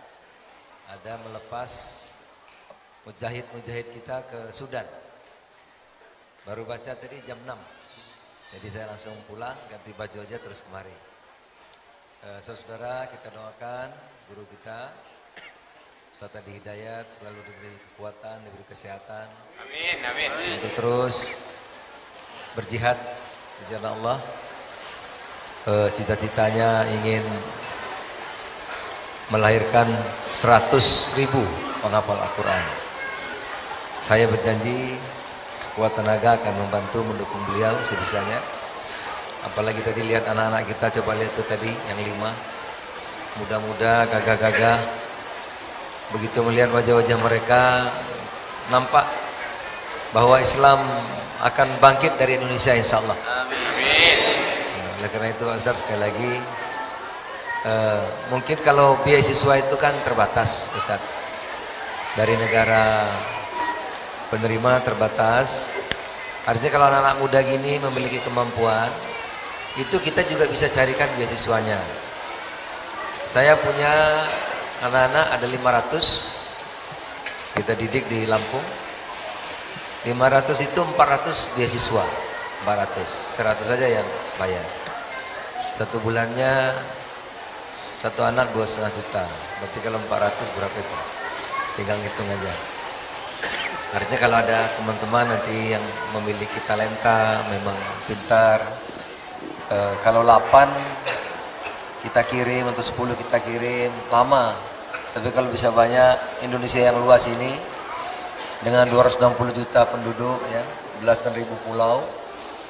Speaker 5: ada melepas mujahid-mujahid kita ke Sudan. Baru baca tadi jam 6. Jadi saya langsung pulang, ganti baju aja terus kemari. Saudara, kita doakan guru kita Ustaz Adi Hidayat selalu diberi kekuatan, diberi kesehatan.
Speaker 2: Amin, amin.
Speaker 5: Untuk terus berjihad di jalan Allah. Cita-citanya ingin melahirkan 100.000 penghafal Al-Quran. Saya berjanji sekuat tenaga akan membantu mendukung beliau sebisanya. Apalagi tadi lihat anak-anak kita, coba lihat tuh tadi yang 5 muda-muda, gagah-gagah. Begitu melihat wajah-wajah mereka, nampak bahwa Islam akan bangkit dari Indonesia insya Allah.
Speaker 2: Amin.
Speaker 5: Oleh karena itu Azhar sekali lagi, mungkin kalau beasiswa itu kan terbatas Ustaz, dari negara penerima terbatas. Artinya kalau anak-anak muda gini memiliki kemampuan, itu kita juga bisa carikan beasiswanya. Saya punya anak-anak ada 500 kita didik di Lampung. 500 itu 400 beasiswa, 100 saja yang bayar. Satu bulannya satu anak 2,5 juta. Berarti kalau 400 berapa itu? Tinggal hitung aja. Artinya kalau ada teman-teman nanti yang memiliki talenta, memang pintar, kalau 8 kita kirim atau 10 kita kirim, lama. Tapi kalau bisa banyak, Indonesia yang luas ini dengan 260 juta penduduk ya, belasan ribu pulau,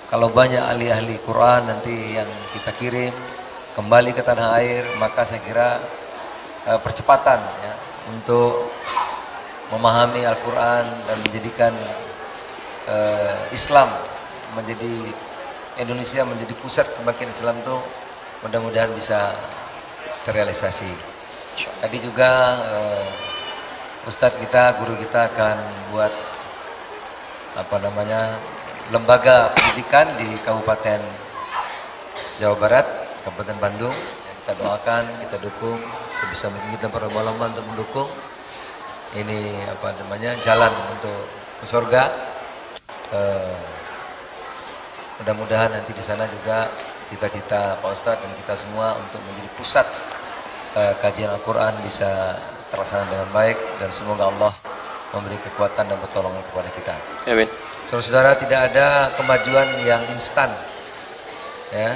Speaker 5: kalau banyak ahli-ahli Quran nanti yang kita kirim kembali ke tanah air, maka saya kira percepatan ya untuk memahami Al-Quran dan menjadikan Islam menjadi Indonesia menjadi pusat kebangkitan Islam itu mudah-mudahan bisa terrealisasi. Tadi juga Ustadz kita, guru kita akan buat lembaga pendidikan di Kabupaten Jawa Barat, Kabupaten Bandung. Kita doakan, kita dukung sebisa mungkin, kita berlomba-lomba untuk mendukung ini jalan untuk ke surga. Mudah-mudahan nanti di sana juga cita-cita Pak Ustadz dan kita semua untuk menjadi pusat kajian Al-Quran bisa terlaksana dengan baik, dan semoga Allah memberi kekuatan dan pertolongan kepada kita.
Speaker 3: Amin.
Speaker 5: Saudara-saudara, tidak ada kemajuan yang instan ya.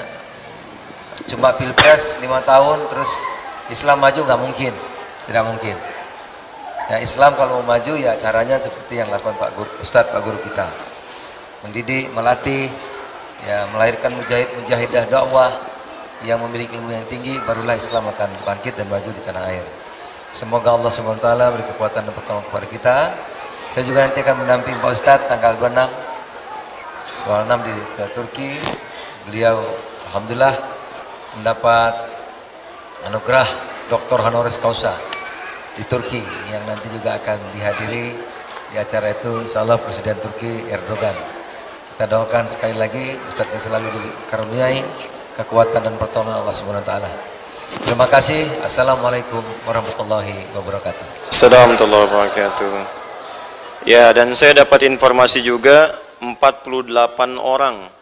Speaker 5: Cuma pilpres 5 tahun terus Islam maju, nggak mungkin, tidak mungkin ya. Islam kalau mau maju ya caranya seperti yang lakukan Pak Guru kita, mendidik, melatih ya, melahirkan mujahidah dakwah yang memiliki ilmu yang tinggi, barulah Islam akan bangkit dan maju di tanah air. Semoga Allah SWT beri kekuatan dan pertolongan kepada kita. Saya juga nanti akan mendampingi Pak Ustadz tanggal 26 di Turki. Beliau alhamdulillah mendapat anugerah Dr. Honoris Causa di Turki, yang nanti juga akan dihadiri di acara itu insyaallah Presiden Turki Erdogan. Kita doakan sekali lagi Ustadz yang selalu dikaruniai kekuatan dan pertolongan Allah Subhanahu wa taala. Terima kasih. Assalamualaikum warahmatullahi wabarakatuh.
Speaker 3: Assalamualaikum warahmatullahi wabarakatuh. Ya, dan saya dapat informasi juga 48 orang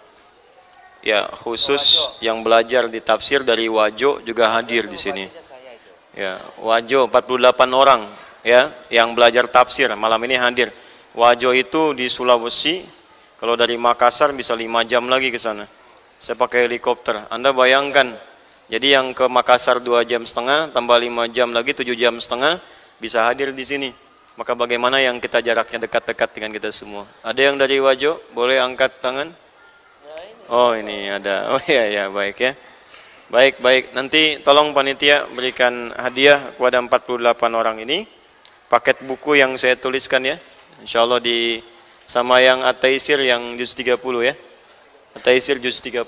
Speaker 3: ya, khusus yang belajar di tafsir dari Wajo juga hadir di sini. Ya, Wajo 48 orang ya yang belajar tafsir malam ini hadir. Wajo itu di Sulawesi. Kalau dari Makassar bisa 5 jam lagi ke sana. Saya pakai helikopter. Anda bayangkan. Jadi yang ke Makassar 2,5 jam tambah 5 jam lagi 7,5 jam bisa hadir di sini. Maka bagaimana yang kita jaraknya dekat-dekat dengan kita semua? Ada yang dari Wajo? Boleh angkat tangan? Oh ini ada. Oh iya ya, baik ya. Baik. Nanti tolong panitia berikan hadiah kepada 48 orang ini paket buku yang saya tuliskan ya. Insyaallah di sama yang At-Taisir yang juz 30 ya. At-Taisir juz 30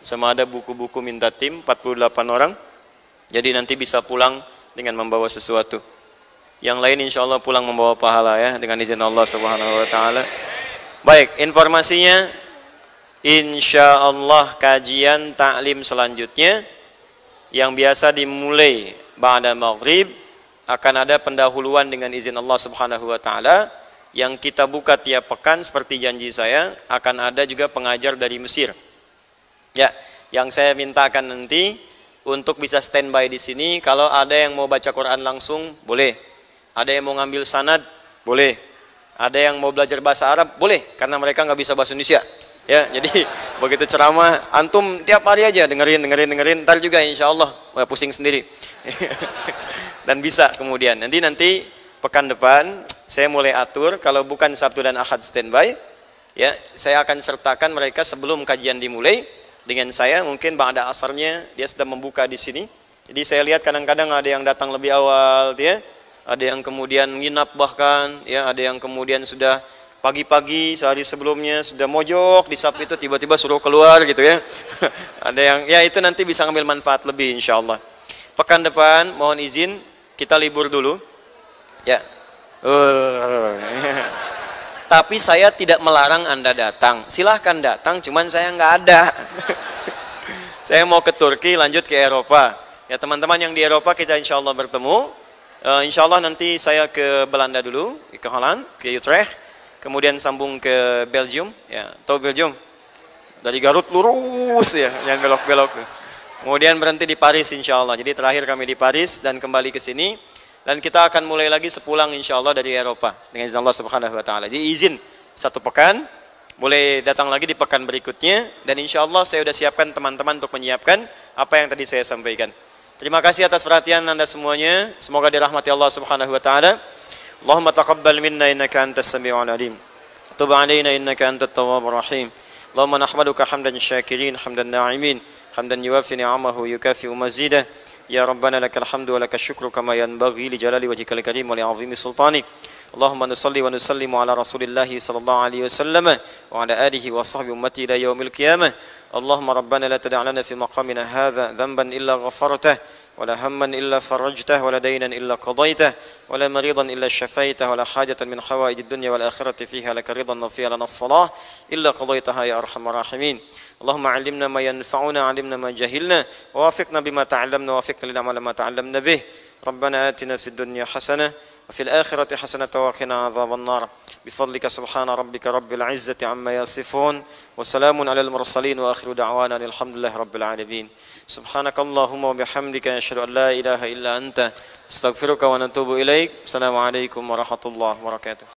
Speaker 3: sama ada buku-buku minta tim 48 orang. Jadi nanti bisa pulang dengan membawa sesuatu. Yang lain insyaallah pulang membawa pahala ya dengan izin Allah Subhanahu wa taala. Baik, informasinya insyaallah kajian taklim selanjutnya yang biasa dimulai ba'da maghrib akan ada pendahuluan dengan izin Allah Subhanahu wa taala yang kita buka tiap pekan seperti janji saya akan ada juga pengajar dari Mesir. Ya, yang saya mintakan nanti untuk bisa standby di sini kalau ada yang mau baca Quran langsung boleh. Ada yang mau ngambil sanad boleh. Ada yang mau belajar bahasa Arab boleh karena mereka nggak bisa bahasa Indonesia. Ya, jadi begitu ceramah antum tiap hari aja dengerin ntar juga insyaallah pusing sendiri. Dan bisa kemudian nanti pekan depan saya mulai atur kalau bukan Sabtu dan Ahad standby ya saya akan sertakan mereka sebelum kajian dimulai dengan saya mungkin ba'da asarnya dia sudah membuka di sini. Jadi saya lihat kadang-kadang ada yang datang lebih awal dia, ada yang kemudian nginap bahkan ya, ada yang kemudian sudah pagi-pagi sehari sebelumnya sudah mojok di sap itu tiba-tiba suruh keluar gitu ya. Ada yang ya itu nanti bisa ngambil manfaat lebih insyaallah. Pekan depan mohon izin kita libur dulu. Ya. Tapi saya tidak melarang Anda datang. Silahkan datang cuman saya nggak ada. Saya mau ke Turki lanjut ke Eropa. Ya teman-teman yang di Eropa kita insyaallah bertemu. Insyaallah nanti saya ke Belanda dulu, ke Holland, ke Utrecht. Kemudian sambung ke Belgium, ya, tahu Belgium? Dari Garut lurus ya, jangan belok-belok. Kemudian berhenti di Paris insya Allah. Jadi terakhir kami di Paris dan kembali ke sini. Dan kita akan mulai lagi sepulang insya Allah dari Eropa dengan izin Allah Subhanahu Wa Taala. Jadi izin 1 pekan, boleh datang lagi di pekan berikutnya. Dan insya Allah saya sudah siapkan teman-teman untuk menyiapkan apa yang tadi saya sampaikan. Terima kasih atas perhatian Anda semuanya. Semoga dirahmati Allah Subhanahu Wa Taala. اللهم تقبل منا إنك أنت السميع العليم تب علينا إنك أنت التواب الرحيم اللهم نحمدك حمدا شاكرين حمدا ناعمين حمدا يوافي نعمه ويكافئ مزيده يا ربنا لك الحمد ولك الشكر كما ينبغي لجلال وجهك الكريم ولعظيم سلطانك اللهم نصلي ونسلم على رسول الله صلى الله عليه وسلم وعلى آله وصحبه أمتي إلى يوم القيامة اللهم ربنا لا تدع لنا في مقامنا هذا ذنبا إلا غفرته ولا هما إلا فرجته ولا دينا إلا قضيته ولا مريضا إلا شفيته ولا حاجة من حوائج الدنيا والآخرة فيها لك رضا وفيها لنا الصلاة إلا قضيتها يا أرحم الراحمين اللهم علمنا ما ينفعنا علمنا ما جهلنا ووافقنا بما تعلمنا ووافقنا لنعمل ما تعلمنا به ربنا آتنا في الدنيا حسنة وفي الآخرة حسنة وقنا عذاب النار بفضلك سبحان ربك رب العزة عما يصفون وسلام على المرسلين وآخر دعوانا الحمد لله رب العالمين سبحانك اللهم وبحمدك أشهد أن لا إله إلا أنت استغفرك ونتوب إليك السلام عليكم ورحمة الله وبركاته